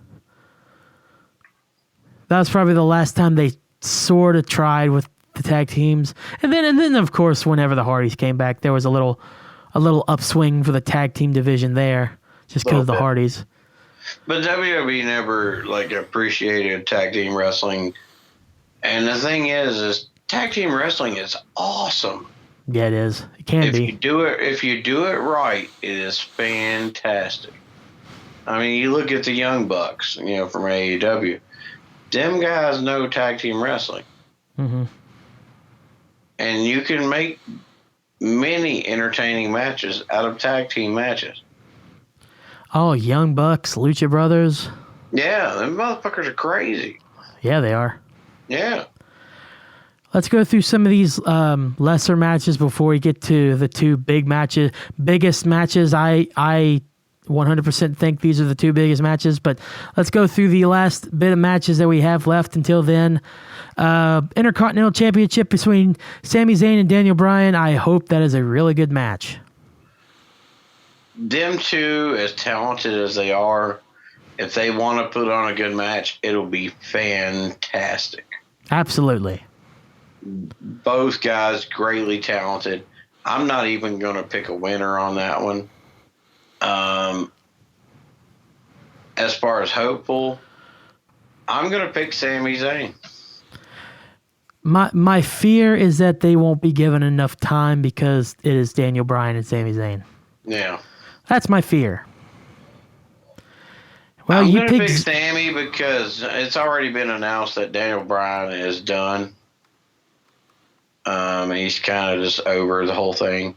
That was probably the last time they sort of tried with the tag teams. And then of course, whenever the Hardys came back, there was a little upswing for the tag team division there, just because of the Hardys. But WWE never appreciated tag team wrestling. And the thing is tag team wrestling is awesome. Yeah, it is. It can be. If you do it right, it is fantastic. I mean, you look at the Young Bucks, from AEW. Them guys know tag team wrestling. Mm-hmm. And you can make many entertaining matches out of tag team matches. Oh, Young Bucks, Lucha Brothers. Yeah, them motherfuckers are crazy. Yeah, they are. Yeah. Let's go through some of these lesser matches before we get to the two biggest matches. I 100% think these are the two biggest matches, but let's go through the last bit of matches that we have left until then. Intercontinental Championship between Sami Zayn and Daniel Bryan. I hope that is a really good match. Them two, as talented as they are, if they want to put on a good match, it'll be fantastic. Absolutely. Both guys greatly talented. I'm not even going to pick a winner on that one. As far as hopeful, I'm going to pick Sami Zayn. My fear is that they won't be given enough time because it is Daniel Bryan and Sami Zayn. Yeah. That's my fear. Well, I'm going to pick Sami because it's already been announced that Daniel Bryan is done. He's kind of just over the whole thing.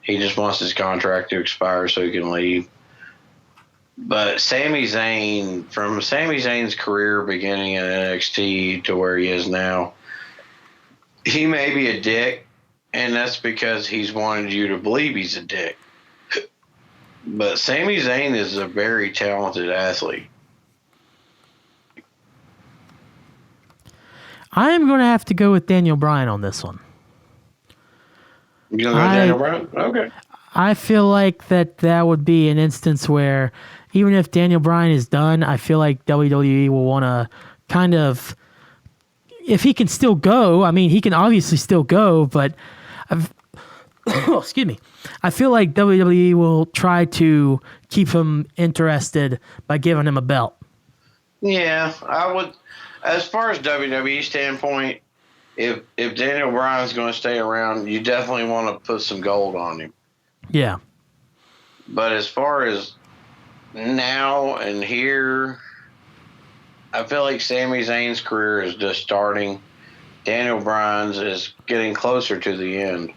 He just wants his contract to expire so he can leave. But Sami Zayn, from Sami Zayn's career beginning in NXT to where he is now, he may be a dick, and that's because he's wanted you to believe he's a dick. But Sami Zayn is a very talented athlete. I am going to have to go with Daniel Bryan on this one. You going to go with Daniel Bryan? Okay. I feel like that would be an instance where even if Daniel Bryan is done, I feel like WWE will want to kind of, if he can still go, I mean, he can obviously still go, but excuse me. I feel like WWE will try to keep him interested by giving him a belt. Yeah, I would. As far as WWE standpoint, if Daniel Bryan's going to stay around, you definitely want to put some gold on him. Yeah. But as far as now and here, I feel like Sami Zayn's career is just starting. Daniel Bryan's is getting closer to the end.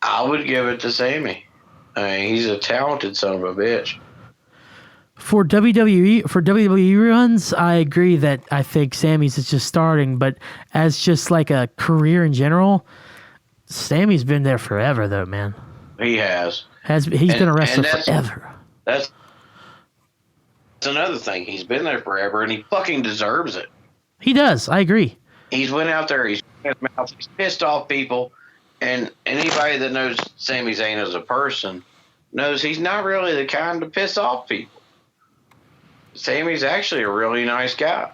I would give it to Sami. I mean, he's a talented son of a bitch. For WWE runs, I agree that I think Sami's is just starting, but as just like a career in general, Sami's been there forever, though, man. He has. He's been a wrestler forever. That's another thing. He's been there forever, and he fucking deserves it. He does. I agree. He's went out there. He's pissed off people, and anybody that knows Sami Zayn as a person knows he's not really the kind to piss off people. Sami's actually a really nice guy.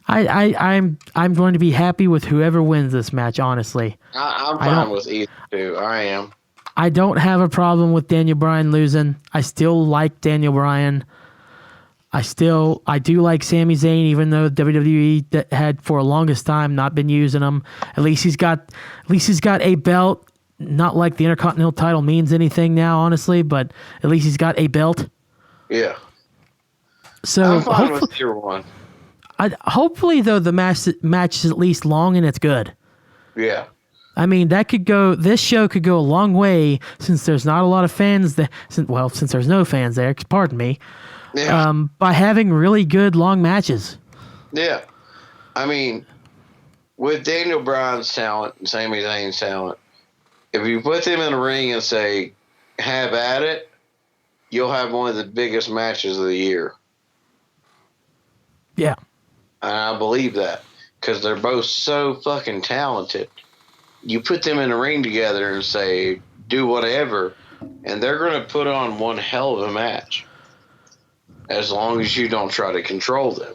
I'm going to be happy with whoever wins this match, honestly. I'm fine with either two. I am. I don't have a problem with Daniel Bryan losing. I still like Daniel Bryan. I do like Sami Zayn, even though WWE had for the longest time not been using him. At least he's got a belt. Not like the Intercontinental title means anything now, honestly, but at least he's got a belt. Yeah. So I'm fine with either one. Hopefully, though, the match is at least long and it's good. Yeah. I mean, this show could go a long way since there's not a lot of fans since there's no fans there, pardon me, by having really good long matches. Yeah. I mean, with Daniel Bryan's talent and Sami Zayn's talent, if you put them in a ring and say, have at it, you'll have one of the biggest matches of the year. Yeah. And I believe that because they're both so fucking talented. You put them in a ring together and say, do whatever, and they're going to put on one hell of a match as long as you don't try to control them.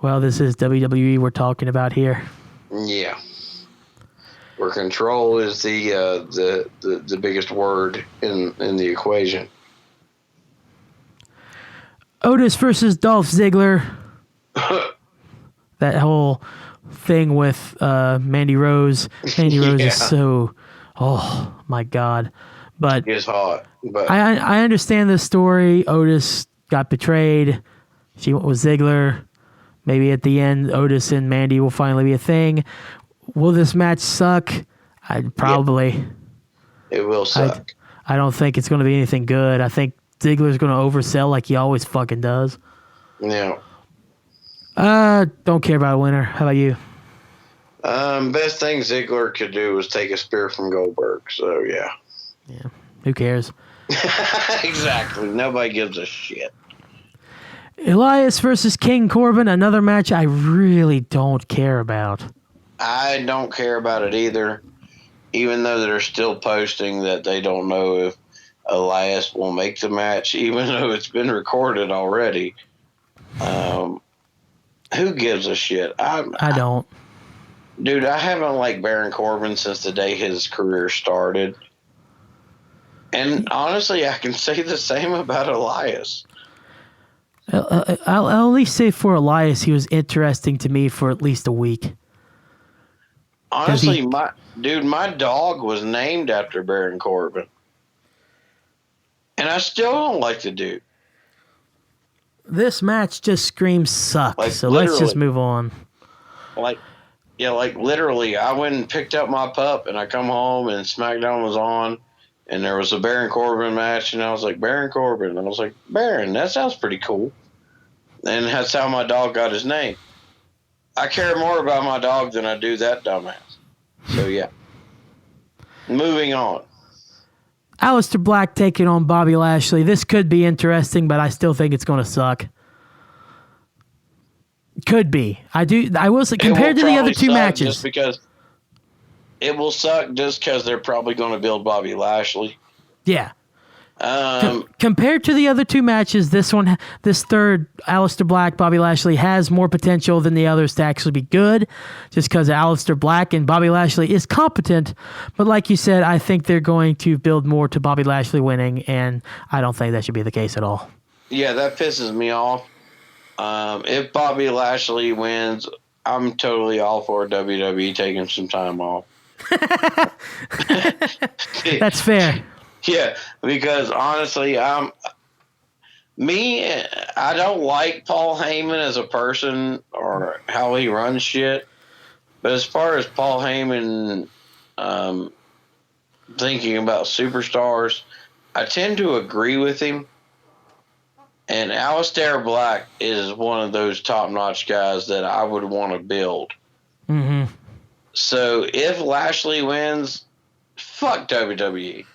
Well, this is WWE we're talking about here. Yeah. Where control is the biggest word in the equation. Otis versus Dolph Ziggler. That whole thing with Mandy Rose. Mandy Rose is so, oh my God. But It's hot. But I understand the story. Otis got betrayed. She went with Ziggler. Maybe at the end, Otis and Mandy will finally be a thing. Will this match suck? Probably. It will suck. I don't think it's going to be anything good. I think Ziggler's going to oversell like he always fucking does. Yeah. Don't care about a winner. How about you? Best thing Ziggler could do was take a spear from Goldberg. So, yeah. Yeah. Who cares? Exactly. Nobody gives a shit. Elias versus King Corbin, another match I really don't care about. I don't care about it either, even though they're still posting that they don't know if Elias will make the match, even though it's been recorded already. Who gives a shit? I don't. Dude, I haven't liked Baron Corbin since the day his career started. And honestly, I can say the same about Elias. I'll at least say for Elias, he was interesting to me for at least a week. Honestly, my dog was named after Baron Corbin. And I still don't like the dude. This match just screams suck, so let's just move on. Literally, I went and picked up my pup, and I come home, and SmackDown was on, and there was a Baron Corbin match, and I was like, Baron Corbin. And I was like, Baron, that sounds pretty cool. And that's how my dog got his name. I care more about my dog than I do that dumbass. So, yeah. Moving on. Aleister Black taking on Bobby Lashley. This could be interesting, but I still think it's going to suck. Could be. I will say, compared to the other two matches. Just because it will suck just because they're probably going to build Bobby Lashley. Yeah. Compared to the other two matches, this third, Aleister Black, Bobby Lashley, has more potential than the others to actually be good, just because Aleister Black and Bobby Lashley is competent. But like you said, I think they're going to build more to Bobby Lashley winning, and I don't think that should be the case at all. Yeah, that pisses me off. If Bobby Lashley wins, I'm totally all for WWE taking some time off. That's fair. Yeah, because honestly, I don't like Paul Heyman as a person or how he runs shit. But as far as Paul Heyman thinking about superstars, I tend to agree with him. And Aleister Black is one of those top-notch guys that I would want to build. Mm-hmm. So if Lashley wins, fuck WWE.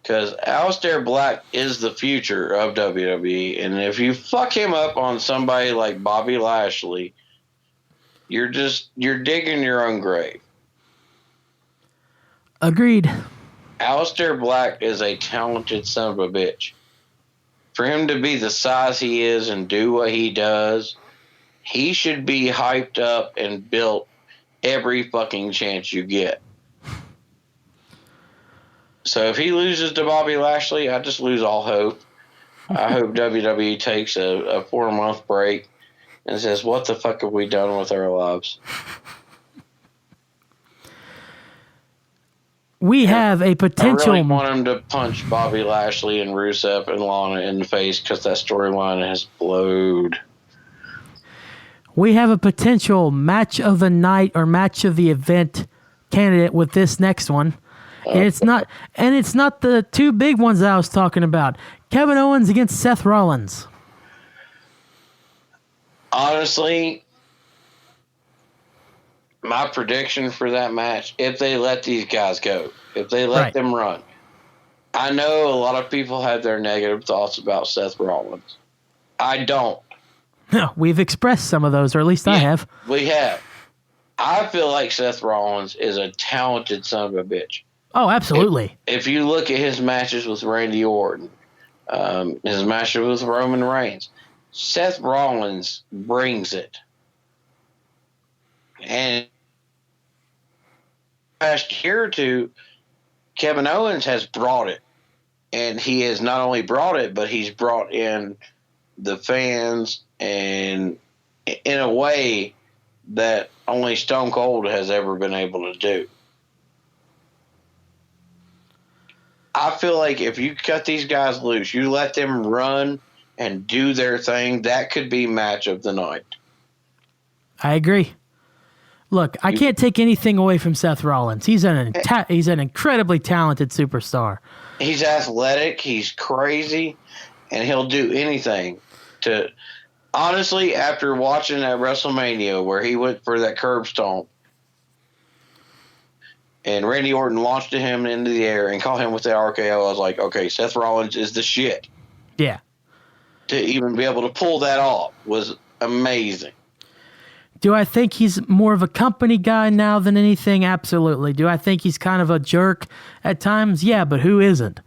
Because Aleister Black is the future of WWE. And if you fuck him up on somebody like Bobby Lashley, you're digging your own grave. Agreed. Aleister Black is a talented son of a bitch. For him to be the size he is and do what he does, he should be hyped up and built every fucking chance you get. So if he loses to Bobby Lashley, I just lose all hope. I hope WWE takes a 4-month break and says, what the fuck have we done with our lives? We have a potential. I really want him to punch Bobby Lashley and Rusev and Lana in the face because that storyline has blowed. We have a potential match of the night or match of the event candidate with this next one. And it's not the two big ones that I was talking about. Kevin Owens against Seth Rollins. Honestly, my prediction for that match, if they let these guys go, if they let them run. I know a lot of people have their negative thoughts about Seth Rollins. I don't. We've expressed some of those, or at least I have. We have. I feel like Seth Rollins is a talented son of a bitch. Oh, absolutely. If you look at his matches with Randy Orton, his matches with Roman Reigns, Seth Rollins brings it. And past year or two, Kevin Owens has brought it. And he has not only brought it, but he's brought in the fans and in a way that only Stone Cold has ever been able to do. I feel like if you cut these guys loose, you let them run and do their thing, that could be match of the night. I agree. Look, I can't take anything away from Seth Rollins. He's an incredibly talented superstar. He's athletic, he's crazy, and he'll do anything to. Honestly, after watching that WrestleMania where he went for that curb stomp and Randy Orton launched him into the air and caught him with the RKO, I was like, okay, Seth Rollins is the shit. Yeah. To even be able to pull that off was amazing. Do I think he's more of a company guy now than anything? Absolutely. Do I think he's kind of a jerk at times? Yeah, but who isn't?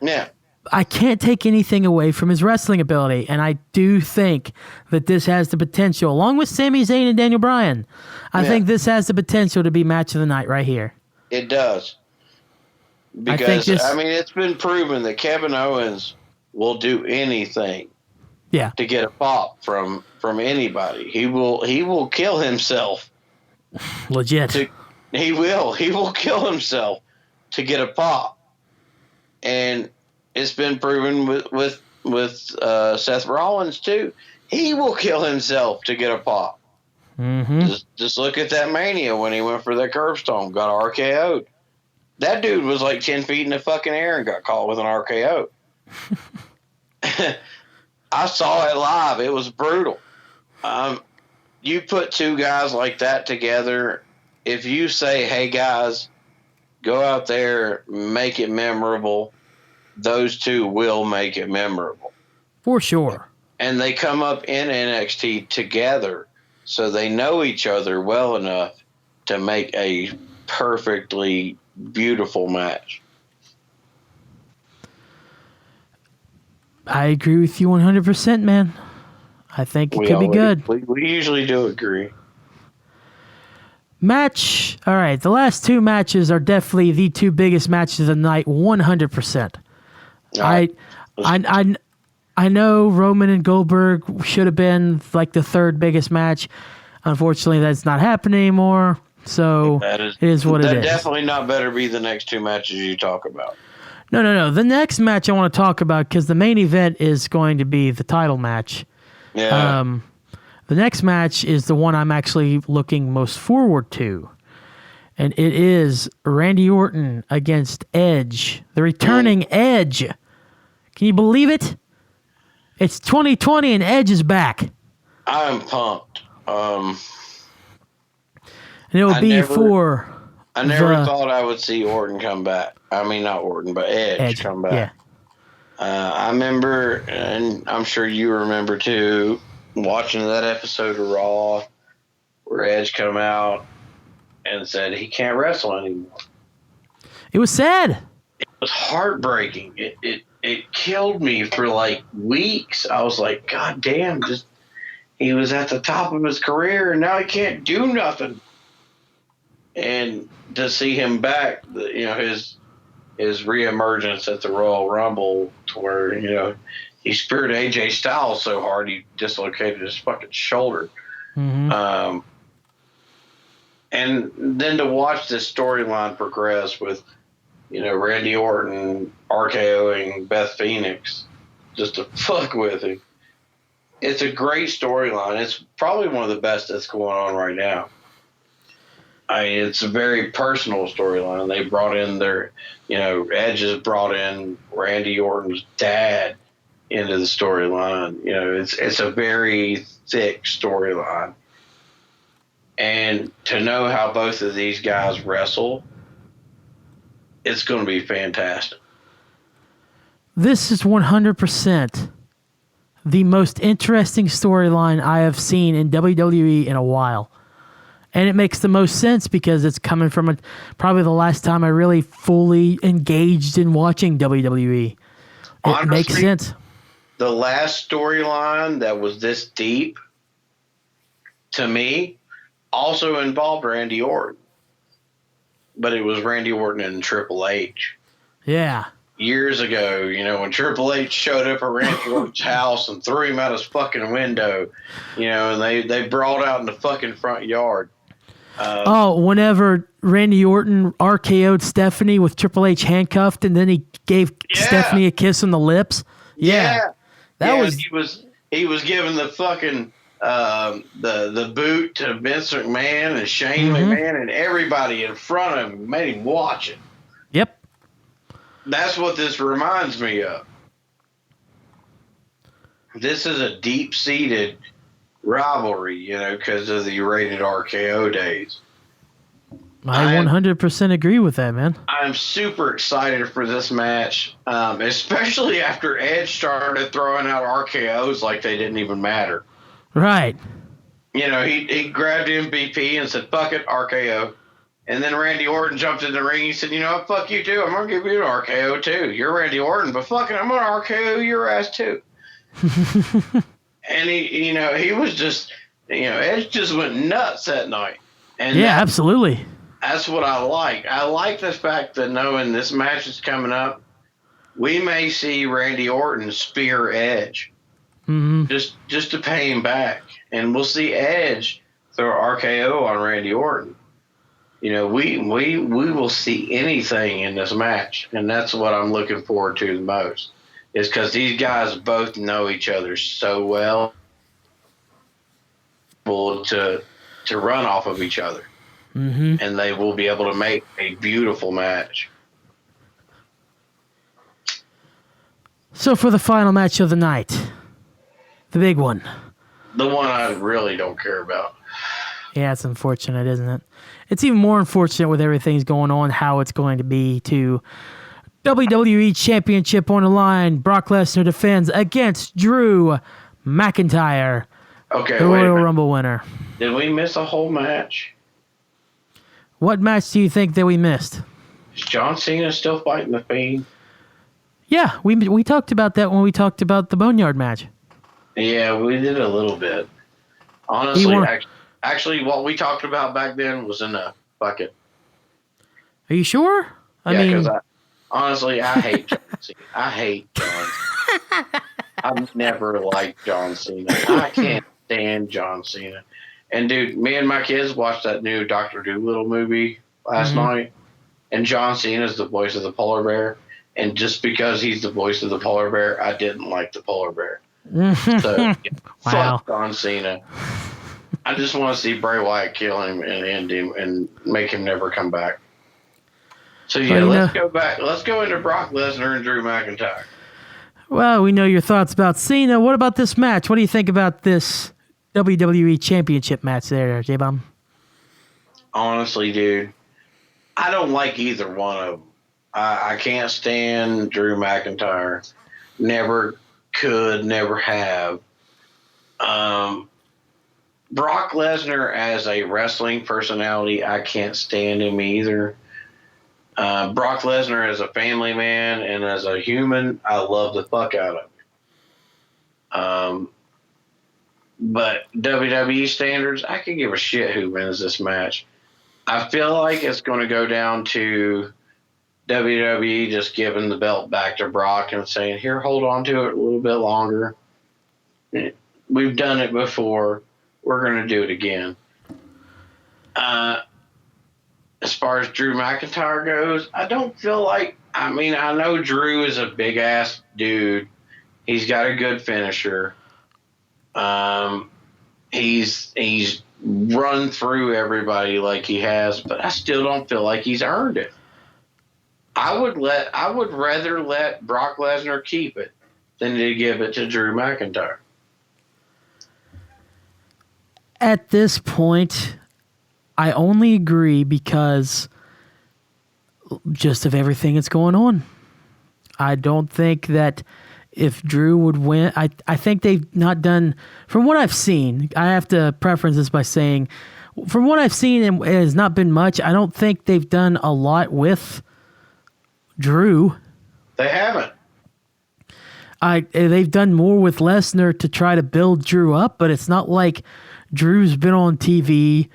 Yeah. I can't take anything away from his wrestling ability, and I do think that this has the potential, along with Sami Zayn and Daniel Bryan, I think this has the potential to be match of the night right here. It does. Because, I mean, it's been proven that Kevin Owens will do anything to get a pop from anybody. He will kill himself. Legit. He will kill himself to get a pop. And it's been proven with Seth Rollins too. He will kill himself to get a pop. Mm-hmm. Just look at that Mania when he went for that curb stomp, got RKO'd. That dude was like 10 feet in the fucking air and got caught with an RKO. I saw it live. It was brutal. You put two guys like that together. If you say, hey guys, go out there, make it memorable, those two will make it memorable. For sure. And they come up in NXT together, so they know each other well enough to make a perfectly beautiful match. I agree with you 100%, man. I think it could be good. We usually do agree. Match. All right, the last two matches are definitely the two biggest matches of the night, 100%. I know Roman and Goldberg should have been like the third biggest match. Unfortunately, that's not happening anymore. So it is what it is. That definitely not better be the next two matches you talk about. No. The next match I want to talk about, because the main event is going to be the title match. Yeah. The next match is the one I'm actually looking most forward to. And it is Randy Orton against Edge, the returning Edge. Can you believe it? It's 2020 and Edge is back. I'm pumped. And it will be for... I never thought I would see Orton come back. I mean, not Orton, but Edge come back. Yeah. I remember, and I'm sure you remember too, watching that episode of Raw where Edge come out and said he can't wrestle anymore. It was sad. It was heartbreaking. It killed me for like weeks. I was like, God damn, he was at the top of his career and now he can't do nothing. And to see him back, his reemergence at the Royal Rumble, to where he speared AJ Styles so hard he dislocated his fucking shoulder. Mm-hmm. And then to watch this storyline progress with Randy Orton RKOing Beth Phoenix just to fuck with him. It's a great storyline. It's probably one of the best that's going on right now. It's a very personal storyline. They brought in Edge has brought in Randy Orton's dad into the storyline. It's a very thick storyline. And to know how both of these guys wrestle, it's going to be fantastic. This is 100% the most interesting storyline I have seen in WWE in a while. And it makes the most sense because it's coming from probably the last time I really fully engaged in watching WWE. Honestly, makes sense. The last storyline that was this deep, to me, also involved Randy Orton. But it was Randy Orton and Triple H. Yeah. years ago, you know, when Triple H showed up at Randy Orton's house and threw him out his fucking window, you know, and they brawled out in the fucking front yard. Whenever Randy Orton RKO'd Stephanie with Triple H handcuffed, and then he gave Stephanie a kiss on the lips. Yeah. He was giving the fucking the boot to Vince McMahon and Shane McMahon and everybody in front of him, made him watch it. Yep. That's what this reminds me of. This is a deep-seated rivalry, you know, because of the rated RKO days. I 100% agree with that, man. I'm super excited for this match, especially after Edge started throwing out RKOs like they didn't even matter. Right. You know, he grabbed MVP and said, fuck it, RKO. And then Randy Orton jumped in the ring. He said, you know what, fuck you too. I'm going to give you an RKO too. You're Randy Orton, but fucking I'm going to RKO your ass too. And he was just, Edge just went nuts that night. And yeah, absolutely. That's what I like. I like the fact that knowing this match is coming up, we may see Randy Orton spear Edge, just to pay him back, and we'll see Edge throw RKO on Randy Orton. You know, we will see anything in this match, and that's what I'm looking forward to the most. Is because these guys both know each other so well, to run off of each other, and they will be able to make a beautiful match. So for the final match of the night, the big one, the one I really don't care about. Yeah, it's unfortunate, isn't it? It's even more unfortunate with everything's going on, how it's going to be to WWE Championship on the line. Brock Lesnar defends against Drew McIntyre, the Royal Rumble winner. Did we miss a whole match? What match do you think that we missed? Is John Cena still fighting the Fiend? Yeah, we talked about that when we talked about the Boneyard match. Yeah, we did a little bit. Honestly, actually, what we talked about back then was enough. Fuck it. Are you sure? Because honestly, I hate John Cena. I hate John Cena. I've never liked John Cena. I can't stand John Cena. And, dude, me and my kids watched that new Dr. Dolittle movie last night, and John Cena's the voice of the polar bear. And just because he's the voice of the polar bear, I didn't like the polar bear. So, fuck John Cena. I just want to see Bray Wyatt kill him and end him and make him never come back. So, yeah, let's go back. Let's go into Brock Lesnar and Drew McIntyre. Well, we know your thoughts about Cena. What about this match? What do you think about this WWE Championship match there, Jbomb? Honestly, dude, I don't like either one of them. I can't stand Drew McIntyre. Never could, never have. Brock Lesnar as a wrestling personality, I can't stand him either. Brock Lesnar as a family man and as a human, I love the fuck out of him. But WWE standards, I could give a shit who wins this match. I feel like it's going to go down to WWE just giving the belt back to Brock and saying, here, hold on to it a little bit longer. We've done it before. We're going to do it again. As far as Drew McIntyre goes, I don't feel like, I know Drew is a big ass dude. He's got a good finisher. He's run through everybody like he has, but I still don't feel like he's earned it. I would rather let Brock Lesnar keep it than to give it to Drew McIntyre. At this point, I only agree because just of everything that's going on. I don't think that if Drew would win, I think they've not done, from what I've seen, I have to preference this by saying, from what I've seen, and it has not been much, I don't think they've done a lot with Drew. They haven't. They've done more with Lesnar to try to build Drew up, but it's not like Drew's been on TV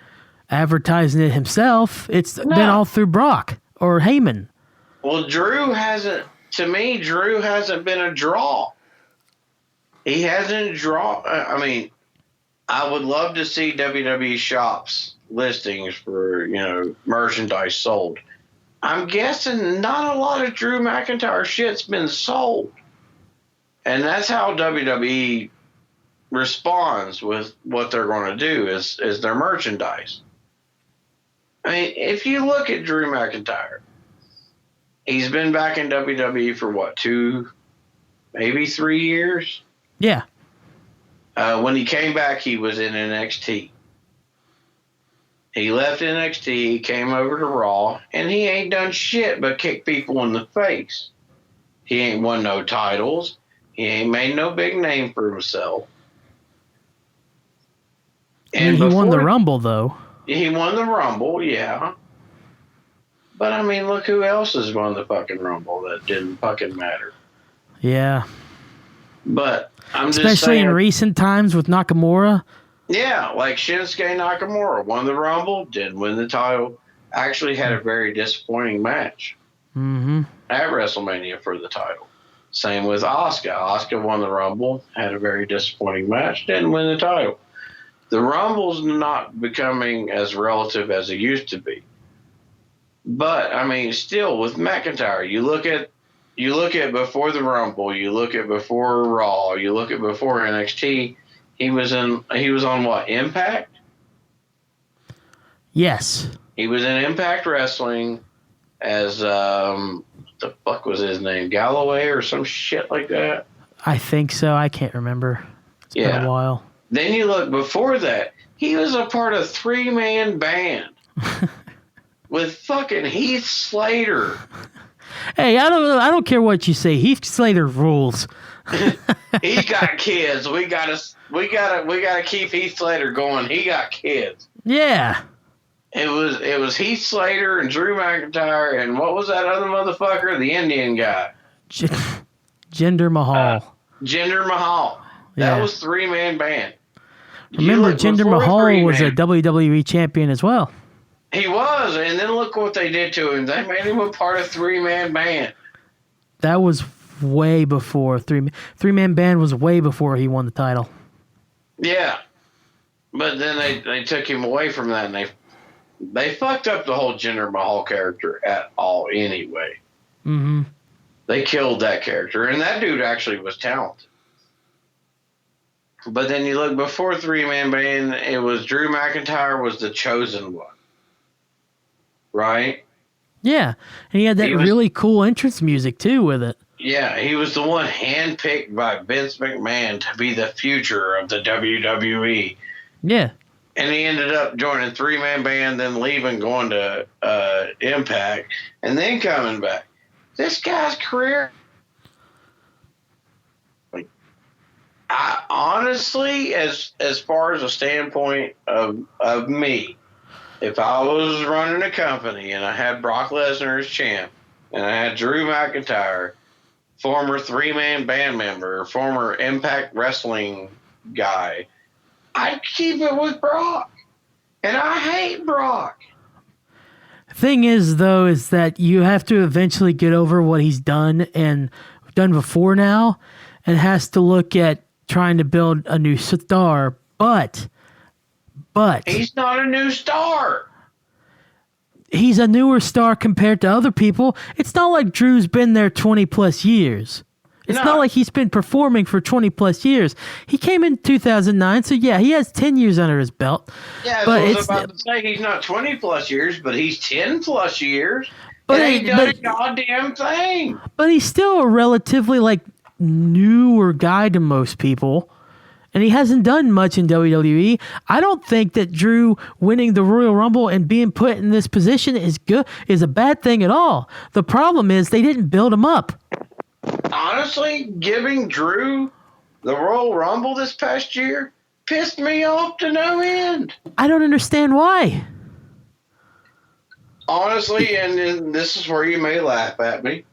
advertising it himself. It's been all through Brock or Heyman. Well, Drew hasn't to me, Drew hasn't been a draw. He hasn't drawn. I mean, I would love to see WWE shops listings for, merchandise sold. I'm guessing not a lot of Drew McIntyre shit's been sold. And that's how WWE responds with what they're going to do is their merchandise. I mean, if you look at Drew McIntyre, he's been back in WWE for what, 2, maybe 3 years? Yeah. When he came back, he was in NXT. He left NXT, came over to Raw, and he ain't done shit but kick people in the face. He ain't won no titles. He ain't made no big name for himself. And he won the Rumble, though. He won the Rumble, yeah. But, I mean, look who else has won the fucking Rumble that didn't fucking matter. Yeah. But I'm just especially saying, in recent times with Nakamura. Yeah, like Shinsuke Nakamura won the Rumble, didn't win the title. Actually had a very disappointing match at WrestleMania for the title. Same with Asuka. Asuka won the Rumble, had a very disappointing match, didn't win the title. The Rumble's not becoming as relative as it used to be. But, I mean, still, with McIntyre, you look at before the Rumble, you look at before Raw, you look at before NXT, he was on what, Impact? Yes. He was in Impact Wrestling as, what the fuck was his name? Galloway or some shit like that? I think so. I can't remember. It's been a while. Then you look before that, he was a part of 3-man band with fucking Heath Slater. Hey, I don't care what you say. Heath Slater rules. He got kids. We gotta keep Heath Slater going. He got kids. Yeah. It was Heath Slater and Drew McIntyre and what was that other motherfucker? The Indian guy. Jinder Mahal. Jinder Mahal. That was 3-man band. Remember, Jinder Mahal was a WWE champion as well. He was, and then look what they did to him. They made him a part of 3-man band. That was way before 3-man band was way before he won the title. Yeah. But then they took him away from that, and they fucked up the whole Jinder Mahal character at all anyway. Mm-hmm. They killed that character, and that dude actually was talented. But then you look before 3-man band, it was Drew McIntyre was the chosen one. Right? Yeah. And he had that really cool entrance music, too, with it. Yeah, he was the one handpicked by Vince McMahon to be the future of the WWE. Yeah. And he ended up joining 3-man band, then leaving, going to Impact, and then coming back. This guy's career... I honestly, as far as a standpoint of me, if I was running a company and I had Brock Lesnar as champ and I had Drew McIntyre, former 3-man band member, former Impact Wrestling guy, I'd keep it with Brock. And I hate Brock. Thing is, though, is that you have to eventually get over what he's done and done before now and has to look at trying to build a new star, but he's not a new star. He's a newer star compared to other people. It's not like Drew's been there 20 plus years. It's not like he's been performing for 20 plus years. He came in 2009, so yeah, he has 10 years under his belt. Yeah, but I was about to say he's not 20 plus years, but he's 10 plus years. But he ain't done a goddamn thing. But he's still a relatively newer guy to most people, and he hasn't done much in WWE. I don't think that Drew winning the Royal Rumble and being put in this position is a bad thing at all. The problem is they didn't build him up. Honestly, giving Drew the Royal Rumble this past year pissed me off to no end. I don't understand why. Honestly, and this is where you may laugh at me.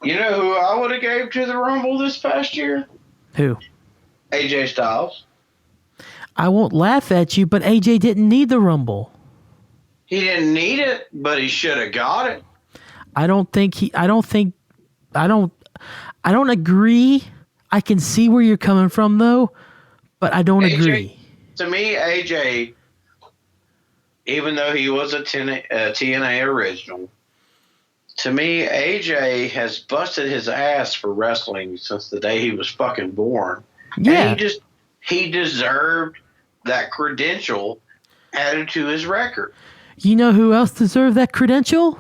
You know who I would have gave to the Rumble this past year? Who? AJ Styles. I won't laugh at you, but AJ didn't need the Rumble. He didn't need it, but he should have got it. I don't think agree. I can see where you're coming from though, but I don't agree. To me, AJ, even though he was a TNA original, to me, AJ has busted his ass for wrestling since the day he was fucking born. Yeah. And he deserved that credential added to his record. You know who else deserved that credential?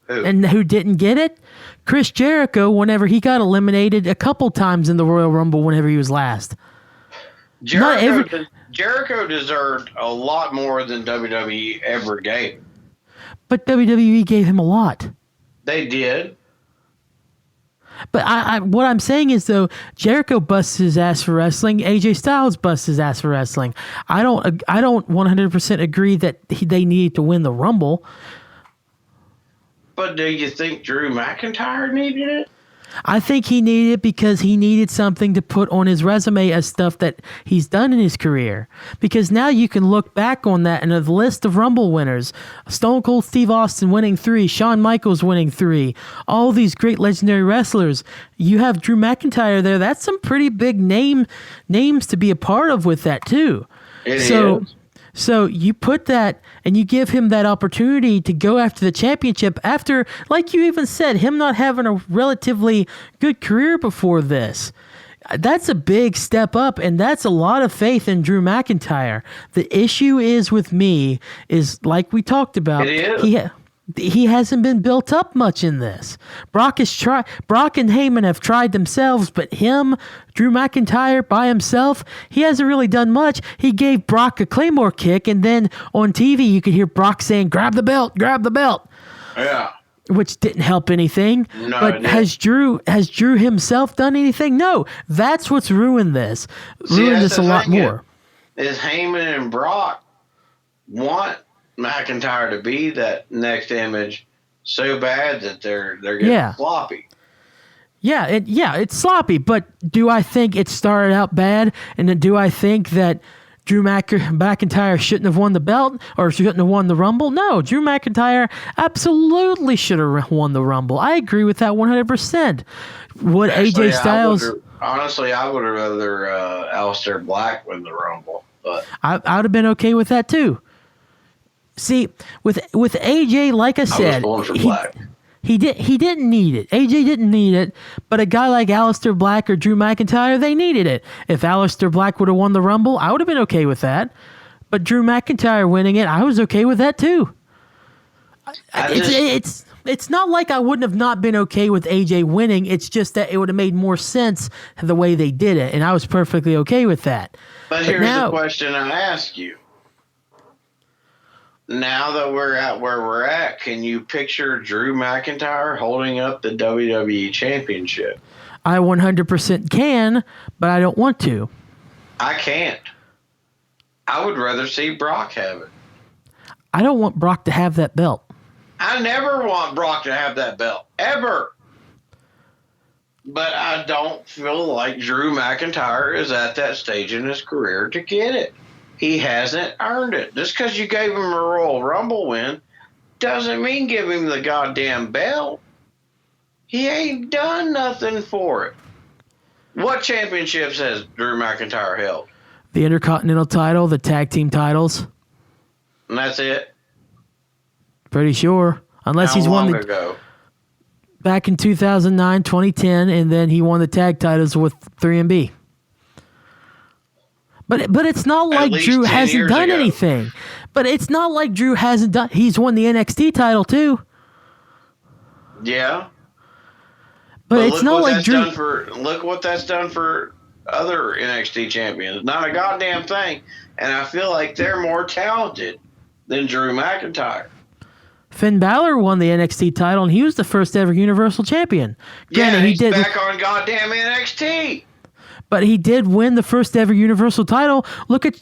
Who? And who didn't get it? Chris Jericho, whenever he got eliminated a couple times in the Royal Rumble whenever he was last. Jericho deserved a lot more than WWE ever gave him. But WWE gave him a lot. They did. But what I'm saying is, though, Jericho busts his ass for wrestling. AJ Styles busts his ass for wrestling. I don't 100% agree that they needed to win the Rumble. But do you think Drew McIntyre needed it? I think he needed it because he needed something to put on his resume as stuff that he's done in his career. Because now you can look back on that and a list of Rumble winners. Stone Cold Steve Austin winning 3, Shawn Michaels winning 3, all these great legendary wrestlers. You have Drew McIntyre there. That's some pretty big names to be a part of with that too. It is. So you put that and you give him that opportunity to go after the championship after, like you even said, him not having a relatively good career before this. That's a big step up, and that's a lot of faith in Drew McIntyre. The issue is with me is, like we talked about, he hasn't been built up much in this. Brock and Heyman have tried themselves, but Drew McIntyre by himself, he hasn't really done much. He gave Brock a Claymore kick, and then on TV you could hear Brock saying, "Grab the belt, grab the belt." Yeah. Which didn't help anything. No, but has Drew himself done anything? No. That's what's ruined this. Ruined this a lot more. Is Heyman and Brock want McIntyre to be that next image so bad that they're getting sloppy. Yeah, it's sloppy, but do I think it started out bad? And then do I think that Drew McIntyre shouldn't have won the belt or shouldn't have won the Rumble? No, Drew McIntyre absolutely should have won the Rumble. I agree with that 100%. Would AJ Styles... Honestly, I would have rather Aleister Black win the Rumble. But I would have been okay with that too. See, with AJ, like I said, he didn't need it. AJ didn't need it, but a guy like Aleister Black or Drew McIntyre, they needed it. If Aleister Black would have won the Rumble, I would have been okay with that. But Drew McIntyre winning it, I was okay with that too. It's not like I wouldn't have not been okay with AJ winning. It's just that it would have made more sense the way they did it, and I was perfectly okay with that. But here's the question I ask you. Now that we're at where we're at, can you picture Drew McIntyre holding up the WWE Championship? I 100% can, but I don't want to. I can't. I would rather see Brock have it. I don't want Brock to have that belt. I never want Brock to have that belt, ever. But I don't feel like Drew McIntyre is at that stage in his career to get it. He hasn't earned it. Just because you gave him a Royal Rumble win doesn't mean give him the goddamn belt. He ain't done nothing for it. What championships has Drew McIntyre held? The Intercontinental title, the tag team titles. And that's it? Pretty sure. Unless he's won ago? Back in 2009, 2010, and then he won the tag titles with 3MB. But it's not like Drew hasn't done anything. But it's not like Drew hasn't done. He's won the NXT title too. Yeah. But it's not like Drew. Look what that's done for other NXT champions. Not a goddamn thing. And I feel like they're more talented than Drew McIntyre. Finn Balor won the NXT title, and he was the first ever Universal Champion. Granted, he's back on goddamn NXT. But he did win the first ever Universal title. Look at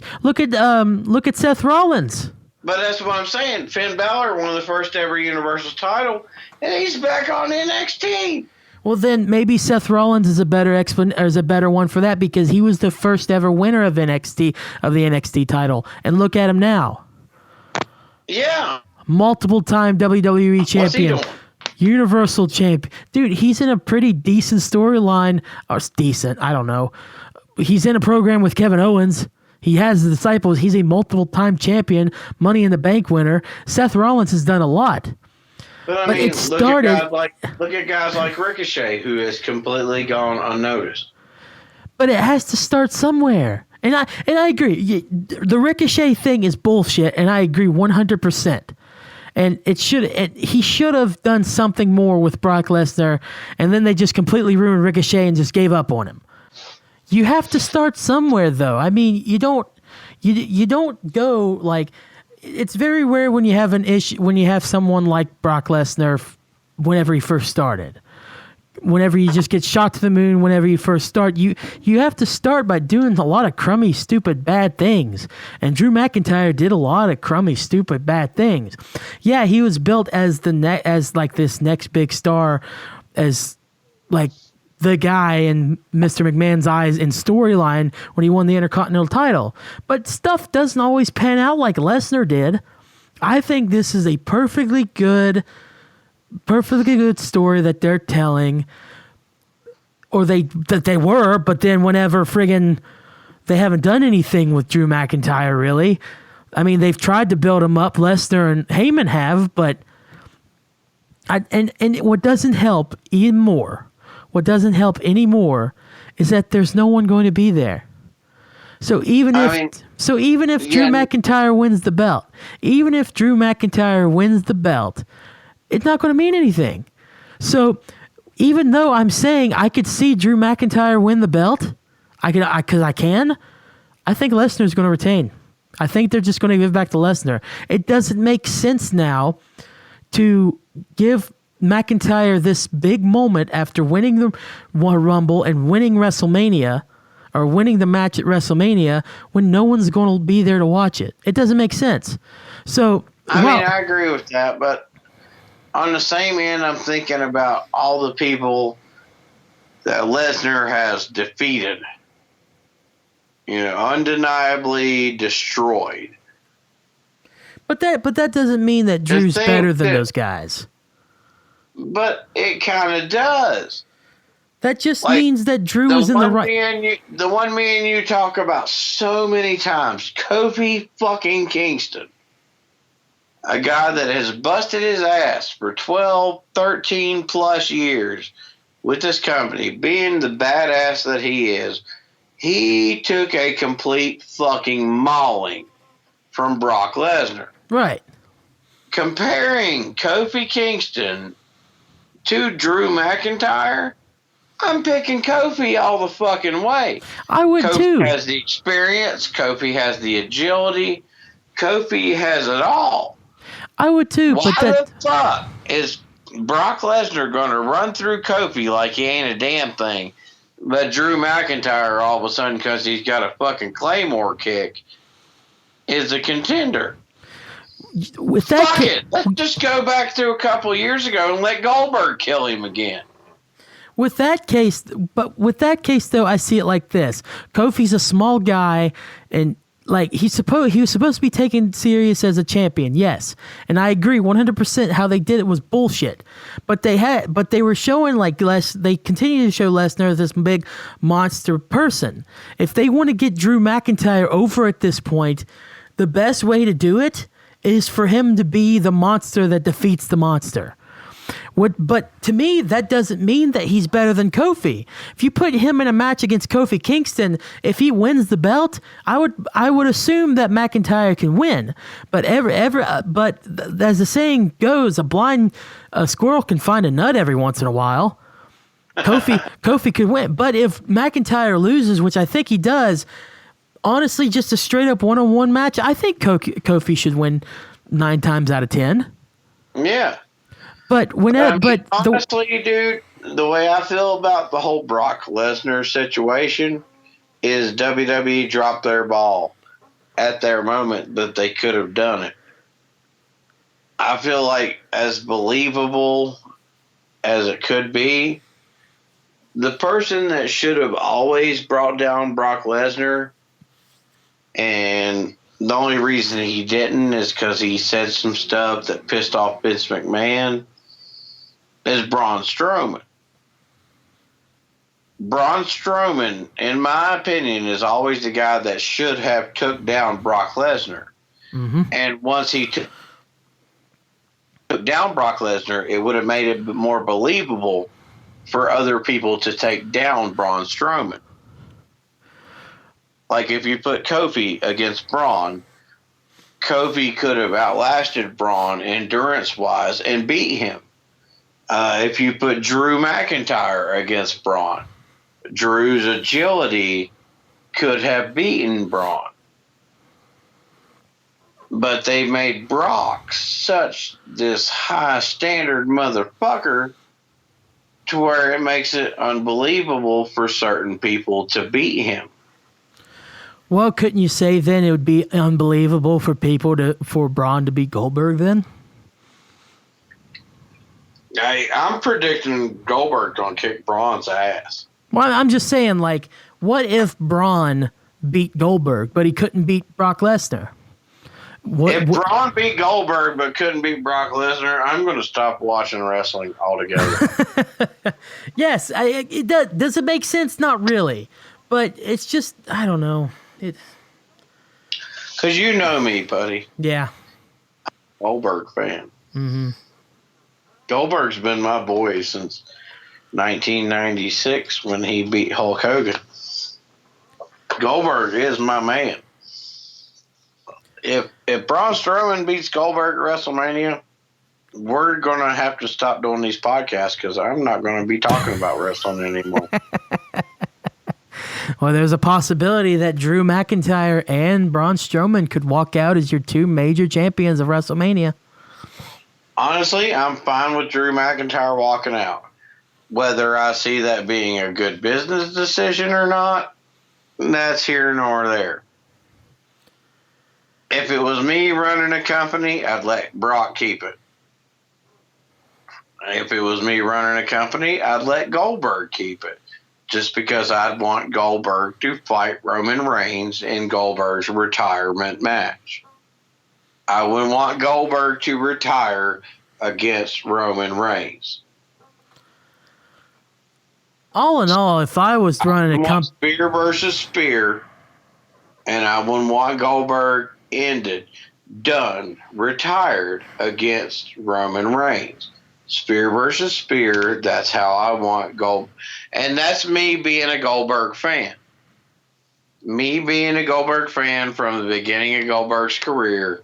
Seth Rollins. But that's what I'm saying. Finn Balor won the first ever Universal title, and he's back on NXT. Well, then maybe Seth Rollins is a better one for that because he was the first ever winner of the NXT title. And look at him now. Yeah. Multiple time WWE champion. What's he doing? Universal Champion. Dude, he's in a pretty decent storyline. Or it's decent, I don't know. He's in a program with Kevin Owens. He has the Disciples. He's a multiple-time champion, Money in the Bank winner. Seth Rollins has done a lot. But I mean, look at guys like Ricochet, who has completely gone unnoticed. But it has to start somewhere. And I agree. The Ricochet thing is bullshit, and I agree 100%. And he should have done something more with Brock Lesnar, and then they just completely ruined Ricochet and just gave up on him. You have to start somewhere, though. I mean, you don't go like. It's very rare when you have an issue when you have someone like Brock Lesnar whenever he first started. Whenever you just get shot to the moon, whenever you first start, you have to start by doing a lot of crummy, stupid, bad things. And Drew McIntyre did a lot of crummy, stupid, bad things. Yeah, he was built as like this next big star, as like the guy in Mr. McMahon's eyes in storyline when he won the Intercontinental title. But stuff doesn't always pan out like Lesnar did. I think this is a perfectly good story that they're telling, or that they were, but then whenever friggin' they haven't done anything with Drew McIntyre, really. I mean, they've tried to build him up, Lesnar and Heyman have, but and what doesn't help anymore is that there's no one going to be there. So even if Drew McIntyre wins the belt, it's not going to mean anything. So even though I'm saying I could see Drew McIntyre win the belt, I think Lesnar's going to retain. I think they're just going to give back to Lesnar. It doesn't make sense now to give McIntyre this big moment after winning the Rumble and winning WrestleMania, or winning the match at WrestleMania, when no one's going to be there to watch it. It doesn't make sense. So I agree with that, but on the same end, I'm thinking about all the people that Lesnar has defeated. Undeniably destroyed. But that doesn't mean that Drew's better than those guys. But it kind of does. That just means that Drew is in the right. The one me and you talk about so many times, Kofi fucking Kingston. A guy that has busted his ass for 12, 13 plus years with this company, being the badass that he is, he took a complete fucking mauling from Brock Lesnar. Right. Comparing Kofi Kingston to Drew McIntyre, I'm picking Kofi all the fucking way. I would too. Kofi has the experience. Kofi has the agility. Kofi has it all. I would too. Why the fuck is Brock Lesnar going to run through Kofi like he ain't a damn thing, but Drew McIntyre all of a sudden, because he's got a fucking Claymore kick, is a contender? Fuck it. Let's just go back to a couple years ago and let Goldberg kill him again. With that case, though, I see it like this: Kofi's a small guy, and like he was supposed to be taken serious as a champion, yes, and I agree 100%. How they did it was bullshit, but they were showing they continue to show Lesnar as this big monster person. If they want to get Drew McIntyre over at this point, the best way to do it is for him to be the monster that defeats the monster. But to me, that doesn't mean that he's better than Kofi. If you put him in a match against Kofi Kingston, if he wins the belt, I would assume that McIntyre can win. But as the saying goes, a blind squirrel can find a nut every once in a while. Kofi could win. But if McIntyre loses, which I think he does, honestly, just a straight up one-on-one match, I think Kofi should win 9 times out of 10. Yeah. But honestly, dude, the way I feel about the whole Brock Lesnar situation is WWE dropped their ball at their moment, but they could have done it. I feel like, as believable as it could be, the person that should have always brought down Brock Lesnar, and the only reason he didn't is because he said some stuff that pissed off Vince McMahon, is Braun Strowman. Braun Strowman, in my opinion, is always the guy that should have took down Brock Lesnar. Mm-hmm. And once he took down Brock Lesnar, it would have made it more believable for other people to take down Braun Strowman. Like if you put Kofi against Braun, Kofi could have outlasted Braun endurance-wise and beat him. If you put Drew McIntyre against Braun, Drew's agility could have beaten Braun. But they made Brock such this high-standard motherfucker to where it makes it unbelievable for certain people to beat him. Well, couldn't you say then it would be unbelievable for Braun to beat Goldberg then? I'm predicting Goldberg gonna kick Braun's ass. Well, I'm just saying, like, what if Braun beat Goldberg, but he couldn't beat Brock Lesnar? If Braun beat Goldberg but couldn't beat Brock Lesnar, I'm going to stop watching wrestling altogether. Yes, it does. Does it make sense? Not really. But it's just, I don't know. Because you know me, Puddy. Yeah. Goldberg fan. Mm-hmm. Goldberg's been my boy since 1996 when he beat Hulk Hogan. Goldberg is my man. If Braun Strowman beats Goldberg at WrestleMania, we're going to have to stop doing these podcasts because I'm not going to be talking about wrestling anymore. Well, there's a possibility that Drew McIntyre and Braun Strowman could walk out as your two major champions of WrestleMania. Honestly, I'm fine with Drew McIntyre walking out. Whether I see that being a good business decision or not, that's here nor there. If it was me running a company, I'd let Brock keep it. If it was me running a company, I'd let Goldberg keep it. Just because I'd want Goldberg to fight Roman Reigns in Goldberg's retirement match. I would want Goldberg to retire against Roman Reigns. All in all, if I was running a company... Spear versus Spear, and I wouldn't want Goldberg ended, done, retired against Roman Reigns. Spear versus Spear, that's how I want Gold. And that's me being a Goldberg fan. Me being a Goldberg fan from the beginning of Goldberg's career,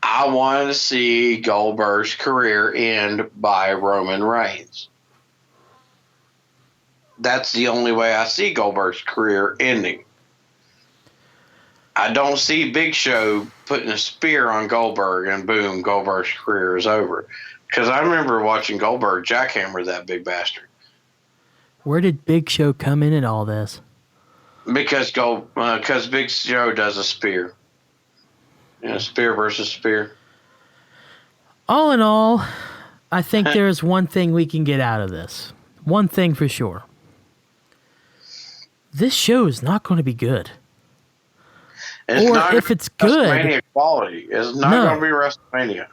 I wanted to see Goldberg's career end by Roman Reigns. That's the only way I see Goldberg's career ending. I don't see Big Show putting a spear on Goldberg and boom, Goldberg's career is over. Because I remember watching Goldberg jackhammer that big bastard. Where did Big Show come in all this? Because Big Show does a spear. Spear versus spear. All in all, I think there is one thing we can get out of this. One thing for sure. This show is not going to be good. If it's good, WrestleMania quality. It's not going to be WrestleMania.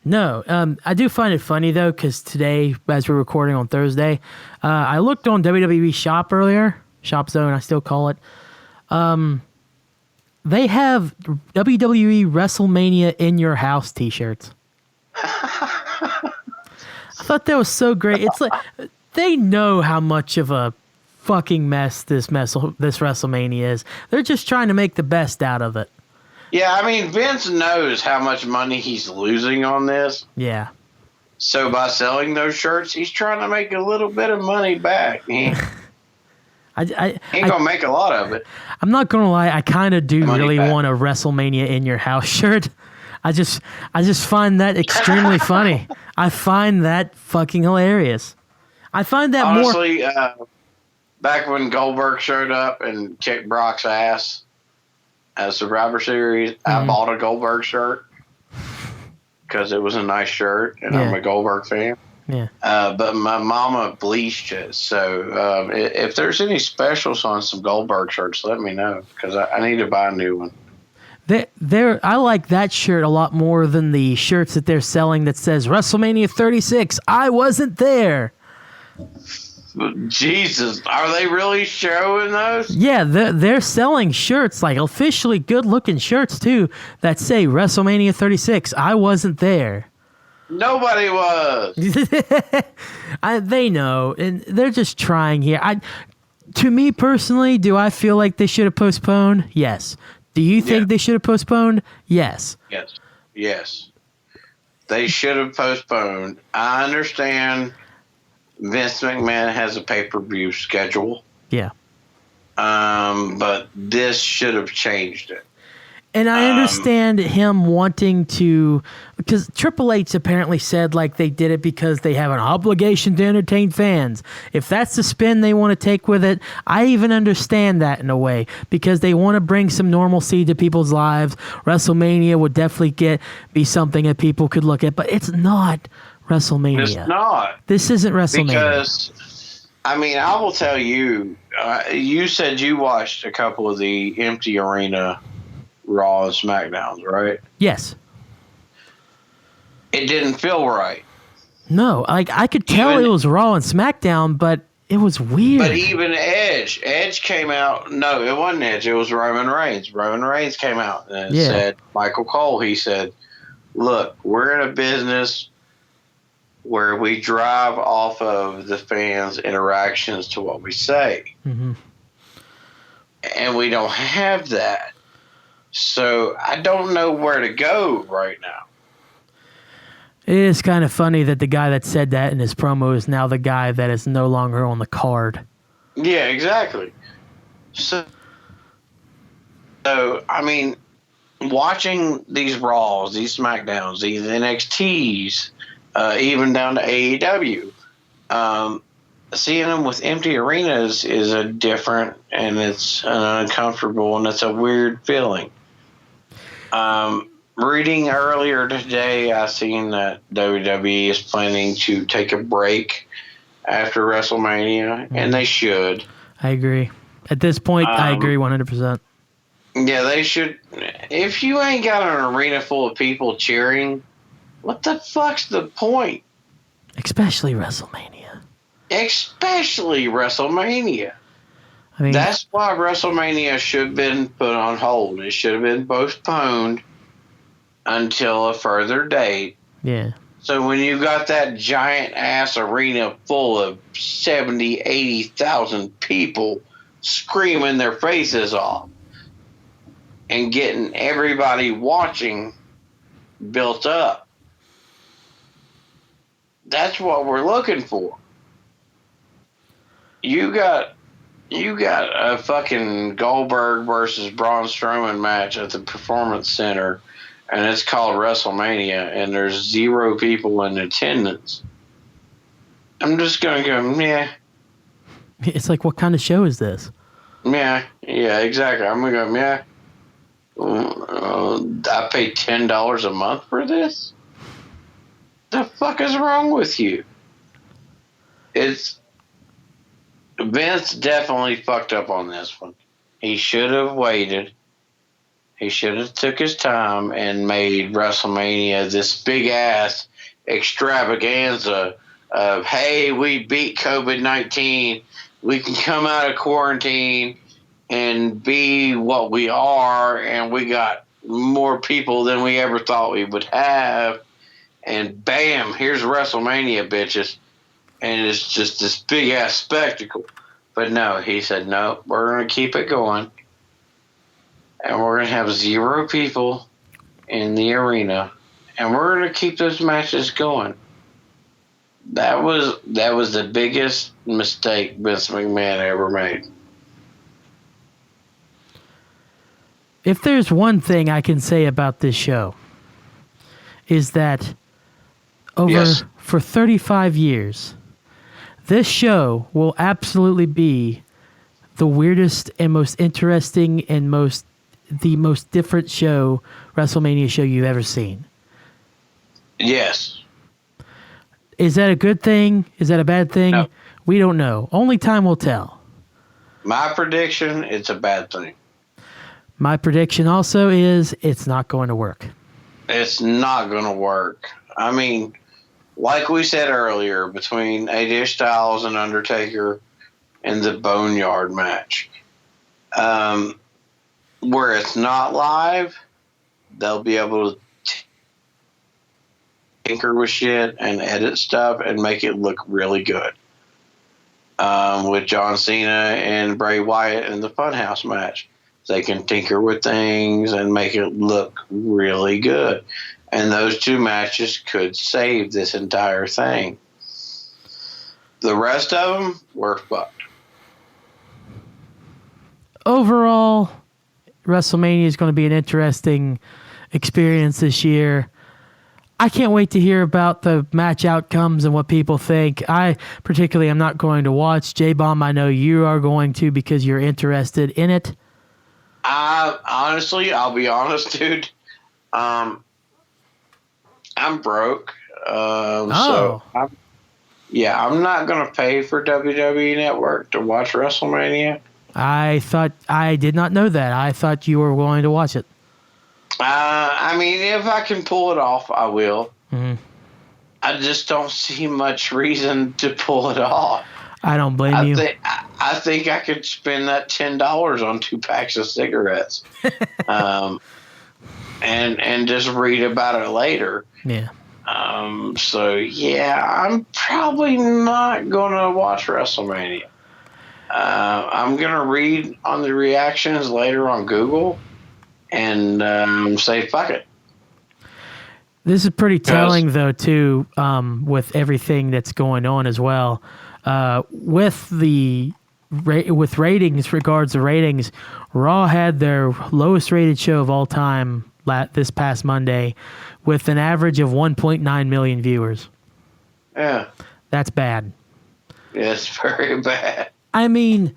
No. I do find it funny, though, because today, as we're recording on Thursday, I looked on WWE Shop earlier. Shop Zone, I still call it. They have WWE WrestleMania in your house t-shirts. I thought that was so great. It's like they know how much of a fucking mess this WrestleMania is. They're just trying to make the best out of it. Yeah, I mean, Vince knows how much money he's losing on this. Yeah. So by selling those shirts, he's trying to make a little bit of money back. He ain't gonna make a lot of it. I'm not gonna lie, I kind of do really want a WrestleMania in your house shirt. I just find that extremely funny. I find that fucking hilarious. I find that honestly, back when Goldberg showed up and kicked Brock's ass at Survivor Series, I bought a Goldberg shirt because it was a nice shirt, and I'm a Goldberg fan. Yeah. But my mama bleached it, so if there's any specials on some Goldberg shirts, let me know because I need to buy a new one. I like that shirt a lot more than the shirts that they're selling that says WrestleMania 36. I wasn't there. Jesus, are they really showing those? Yeah, they're selling shirts, like officially good-looking shirts too, that say WrestleMania 36. I wasn't there. Nobody was. They know, and they're just trying here. To me personally, do I feel like they should have postponed? Yes. Do you think they should have postponed? Yes. Yes. They should have postponed. I understand Vince McMahon has a pay-per-view schedule. Yeah. But this should have changed it. And I understand him wanting to, because Triple H apparently said like they did it because they have an obligation to entertain fans. If that's the spin they want to take with it, I even understand that in a way, because they want to bring some normalcy to people's lives. WrestleMania would definitely be something that people could look at, but it's not WrestleMania. It's not. This isn't WrestleMania. Because, I mean, I will tell you, you said you watched a couple of the empty arena Raw and SmackDowns, right? Yes. It didn't feel right. No, like I could tell it was Raw and SmackDown, but it was weird. But even Edge came out. No, it wasn't Edge. It was Roman Reigns. Roman Reigns came out and said, Michael Cole, he said, look, we're in a business where we drive off of the fans' interactions to what we say. Mm-hmm. And we don't have that. So I don't know where to go right now. It is kind of funny that the guy that said that in his promo is now the guy that is no longer on the card. Yeah, exactly. So I mean, watching these Raws, these SmackDowns, these NXTs, even down to AEW, seeing them with empty arenas is a different, and it's an uncomfortable, and it's a weird feeling. Reading earlier today, I seen that WWE is planning to take a break after WrestleMania, and they should. I agree. At this point, I agree 100%. Yeah, they should. If you ain't got an arena full of people cheering, what the fuck's the point? Especially WrestleMania. I mean, that's why WrestleMania should have been put on hold. It should have been postponed until a further date. Yeah. So when you got that giant ass arena full of 70, 80,000 people screaming their faces off and getting everybody watching built up, that's what we're looking for. You got a fucking Goldberg versus Braun Strowman match at the Performance Center, and it's called WrestleMania, and there's 0 people in attendance. I'm just going to go, yeah. It's like, what kind of show is this? Yeah, exactly. I'm going to go, yeah. I pay $10 a month for this? The fuck is wrong with you? Vince definitely fucked up on this one. He should have waited. He should have took his time and made WrestleMania this big ass extravaganza of, hey, we beat COVID-19. We can come out of quarantine and be what we are, and we got more people than we ever thought we would have. And bam, here's WrestleMania, bitches. And it's just this big ass spectacle. But no, he said, no, we're going to keep it going. And we're going to have 0 people in the arena. And we're going to keep those matches going. That was the biggest mistake Vince McMahon ever made. If there's one thing I can say about this show, is that for 35 years, this show will absolutely be the weirdest and most interesting and the most different WrestleMania show you've ever seen. Yes. Is that a good thing? Is that a bad thing? No. We don't know. Only time will tell. My prediction, it's a bad thing. My prediction also is it's not going to work. It's not going to work. I mean, like we said earlier, between AJ Styles and Undertaker and the Boneyard match, where it's not live, they'll be able to tinker with shit and edit stuff and make it look really good. With John Cena and Bray Wyatt in the Funhouse match, they can tinker with things and make it look really good. And those two matches could save this entire thing. The rest of them were fucked. Overall, WrestleMania is going to be an interesting experience this year. I can't wait to hear about the match outcomes and what people think. I particularly am not going to watch. Jbomb, I know you are going to because you're interested in it. Honestly, I'll be honest, dude. I'm broke. So I'm not going to pay for WWE Network to watch WrestleMania. I did not know that. I thought you were going to watch it. I mean, if I can pull it off, I will. Mm-hmm. I just don't see much reason to pull it off. I don't blame you. I think I could spend that $10 on 2 packs of cigarettes, and just read about it later. Yeah. So yeah, I'm probably not gonna watch WrestleMania. I'm gonna read on the reactions later on Google, and say fuck it. This is pretty telling, though, too, with everything that's going on as well. With ratings, regards to ratings, Raw had their lowest rated show of all time this past Monday, with an average of 1.9 million viewers. Yeah, that's bad. It's very bad. I mean,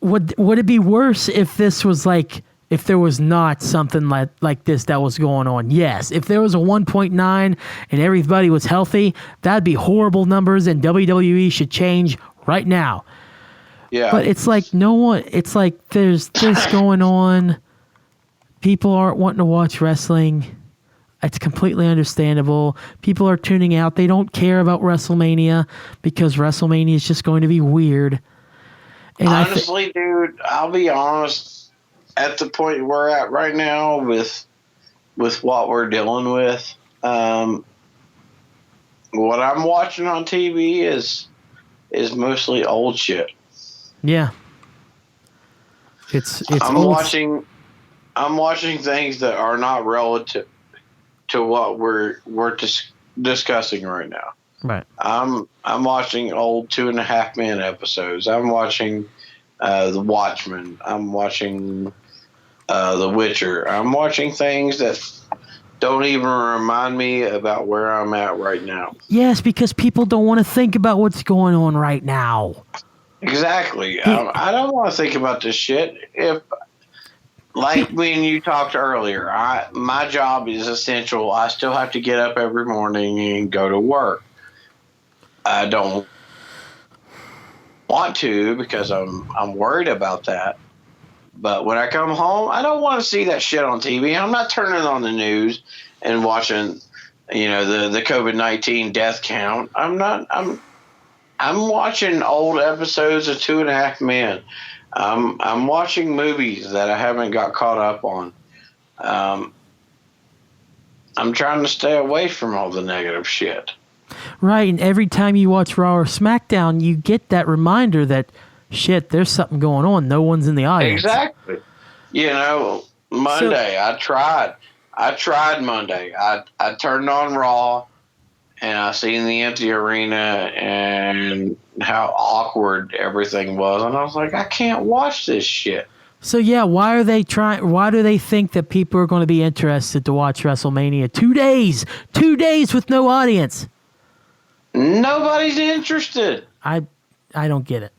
would it be worse if this was like? If there was not something like this that was going on? Yes. If there was a 1.9 and everybody was healthy, that'd be horrible numbers, and WWE should change right now. Yeah. But it's like it's like there's this going on. People aren't wanting to watch wrestling. It's completely understandable. People are tuning out. They don't care about WrestleMania because WrestleMania is just going to be weird. And honestly, dude, I'll be honest. At the point we're at right now with what we're dealing with, what I'm watching on TV is mostly old shit. Yeah. It's I'm watching things that are not relative to what we're discussing right now. Right. I'm watching old 2.5 Men episodes. I'm watching The Watchmen. I'm watching The Witcher. I'm watching things that don't even remind me about where I'm at right now. Yes, because people don't want to think about what's going on right now. Exactly. I don't want to think about this shit. If, like when you talked earlier, my job is essential. I still have to get up every morning and go to work. I don't want to because I'm worried about that. But when I come home, I don't want to see that shit on TV. I'm not turning on the news and watching, the COVID-19 death count. I'm watching old episodes of 2.5 Men. I'm watching movies that I haven't got caught up on. I'm trying to stay away from all the negative shit. Right, and every time you watch Raw or SmackDown, you get that reminder that, shit, there's something going on. No one's in the audience. Exactly. Monday, I tried Monday. I turned on Raw, and I seen the empty arena and how awkward everything was. And I was like, I can't watch this shit. So, yeah, why do they think that people are going to be interested to watch WrestleMania? 2 days. 2 days with no audience. Nobody's interested. I don't get it.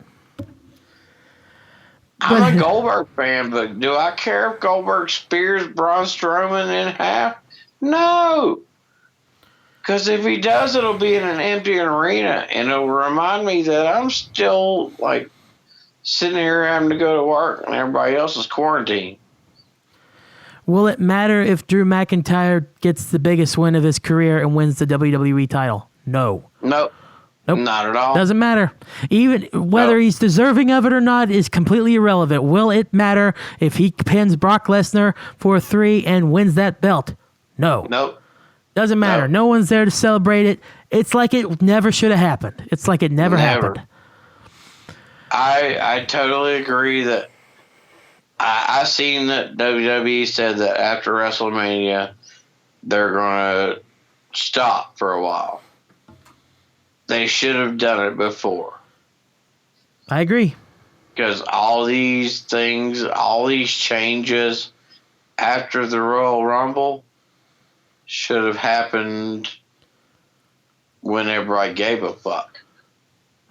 I'm a Goldberg fan, but do I care if Goldberg spears Braun Strowman in half? No. Because if he does, it'll be in an empty arena, and it'll remind me that I'm still, sitting here having to go to work and everybody else is quarantined. Will it matter if Drew McIntyre gets the biggest win of his career and wins the WWE title? No. Nope. Not at all. Doesn't matter. Even whether he's deserving of it or not is completely irrelevant. Will it matter if he pins Brock Lesnar for a 3 and wins that belt? No. Nope. Doesn't matter. No one's there to celebrate it. It's like it never should have happened. It's like it never happened. I totally agree that I seen that WWE said that after WrestleMania they're going to stop for a while. They should have done it before. I agree. Because all these things, all these changes after the Royal Rumble should have happened whenever I gave a fuck.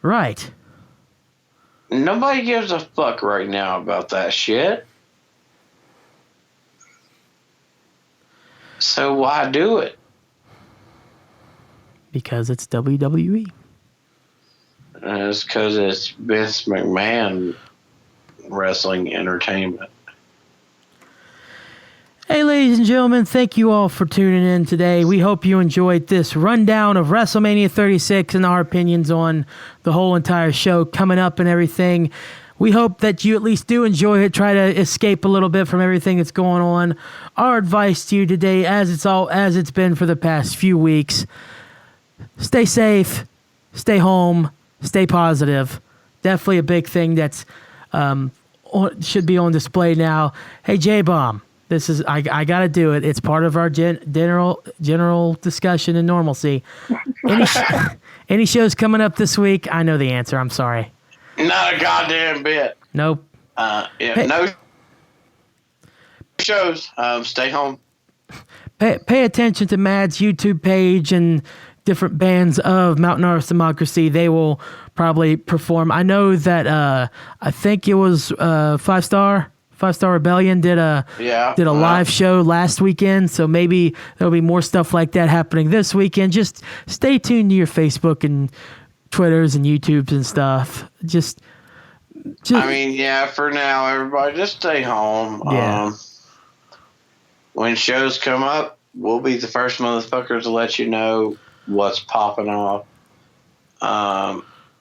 Right. Nobody gives a fuck right now about that shit. So why do it? Because it's WWE. It's because it's Vince McMahon wrestling entertainment. Hey, ladies and gentlemen, thank you all for tuning in today. We hope you enjoyed this rundown of WrestleMania 36 and our opinions on the whole entire show coming up and everything. We hope that you at least do enjoy it, try to escape a little bit from everything that's going on. Our advice to you today, as it's been for the past few weeks, stay safe, stay home, stay positive. Definitely a big thing that's should be on display now. Hey, Jbomb. This is I got to do it. It's part of our general discussion and normalcy. Any shows coming up this week? I know the answer. I'm sorry. Not a goddamn bit. Nope. No shows. Stay home. Pay attention to Mad's YouTube page and different bands of Mountain Earth Democracy. They will probably perform. I know that I think it was Five Star Rebellion did a live show last weekend, so maybe there'll be more stuff like that happening this weekend. Just stay tuned to your Facebook and Twitters and YouTubes and stuff. Just I mean, yeah, for now, everybody just stay home. Yeah. When shows come up, we'll be the first motherfuckers to let you know what's popping off.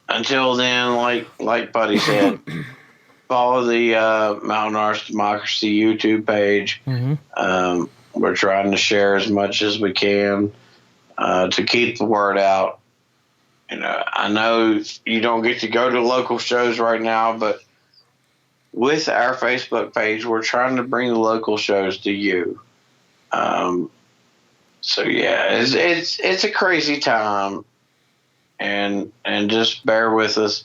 Until then, like Buddy said, follow the Mountain Earth Democracy YouTube page. Mm-hmm. We're trying to share as much as we can to keep the word out. You know, I know you don't get to go to local shows right now, but with our Facebook page, we're trying to bring the local shows to you. So yeah, it's a crazy time, and just bear with us.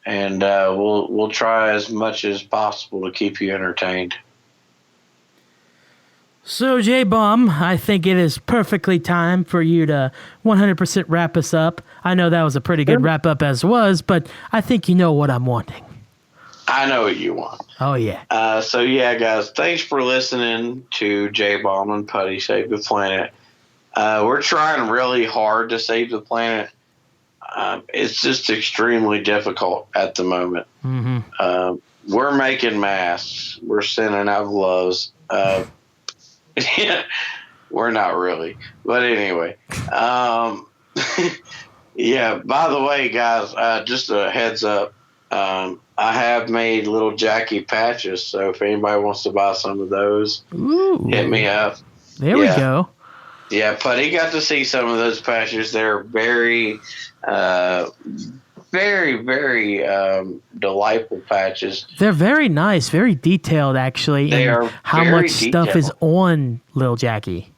And we'll try as much as possible to keep you entertained. So, Jbomb, I think it is perfectly time for you to 100% wrap us up. I know that was a pretty good wrap-up as was, but I think you know what I'm wanting. I know what you want. Oh, yeah. So, yeah, guys, thanks for listening to Jbomb and Puddy Save the Planet. We're trying really hard to save the planet. It's just extremely difficult at the moment. Mm-hmm. We're making masks. We're sending out gloves. We're not really. But anyway. Yeah, by the way, guys, just a heads up. I have made little Jackie patches, so if anybody wants to buy some of those, hit me up. There we go. Yeah, Putty got to see some of those patches. They're very, very, very delightful patches. They're very nice, very detailed, actually. They are how much stuff is on Lil Jackie.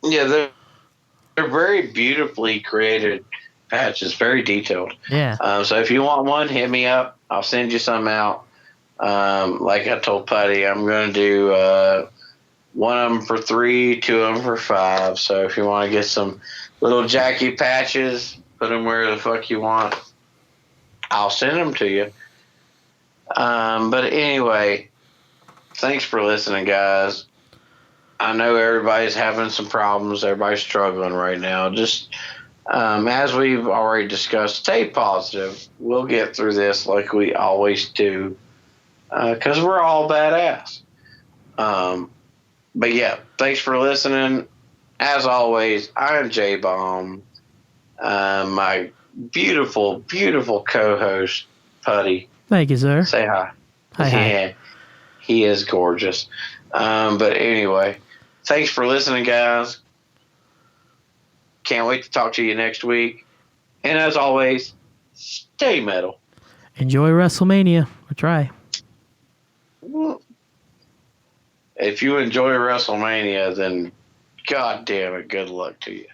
Yeah, they're very beautifully created patches, very detailed. Yeah. So if you want one, hit me up. I'll send you some out. Like I told Putty, I'm going to do one of them for $3, 2 of them for $5. So if you want to get some little Jackie patches, put them where the fuck you want, I'll send them to you. But anyway, thanks for listening, guys. I know everybody's having some problems. Everybody's struggling right now. Just as we've already discussed, stay positive. We'll get through this like we always do because we're all badass. But yeah, thanks for listening. As always, I'm Jbomb. My beautiful, beautiful co-host, Puddy. Thank you, sir. Say hi. Hi. Yeah, he is gorgeous. But anyway, thanks for listening, guys. Can't wait to talk to you next week. And as always, stay metal. Enjoy WrestleMania. Or try. If you enjoy WrestleMania, then God damn it, good luck to you.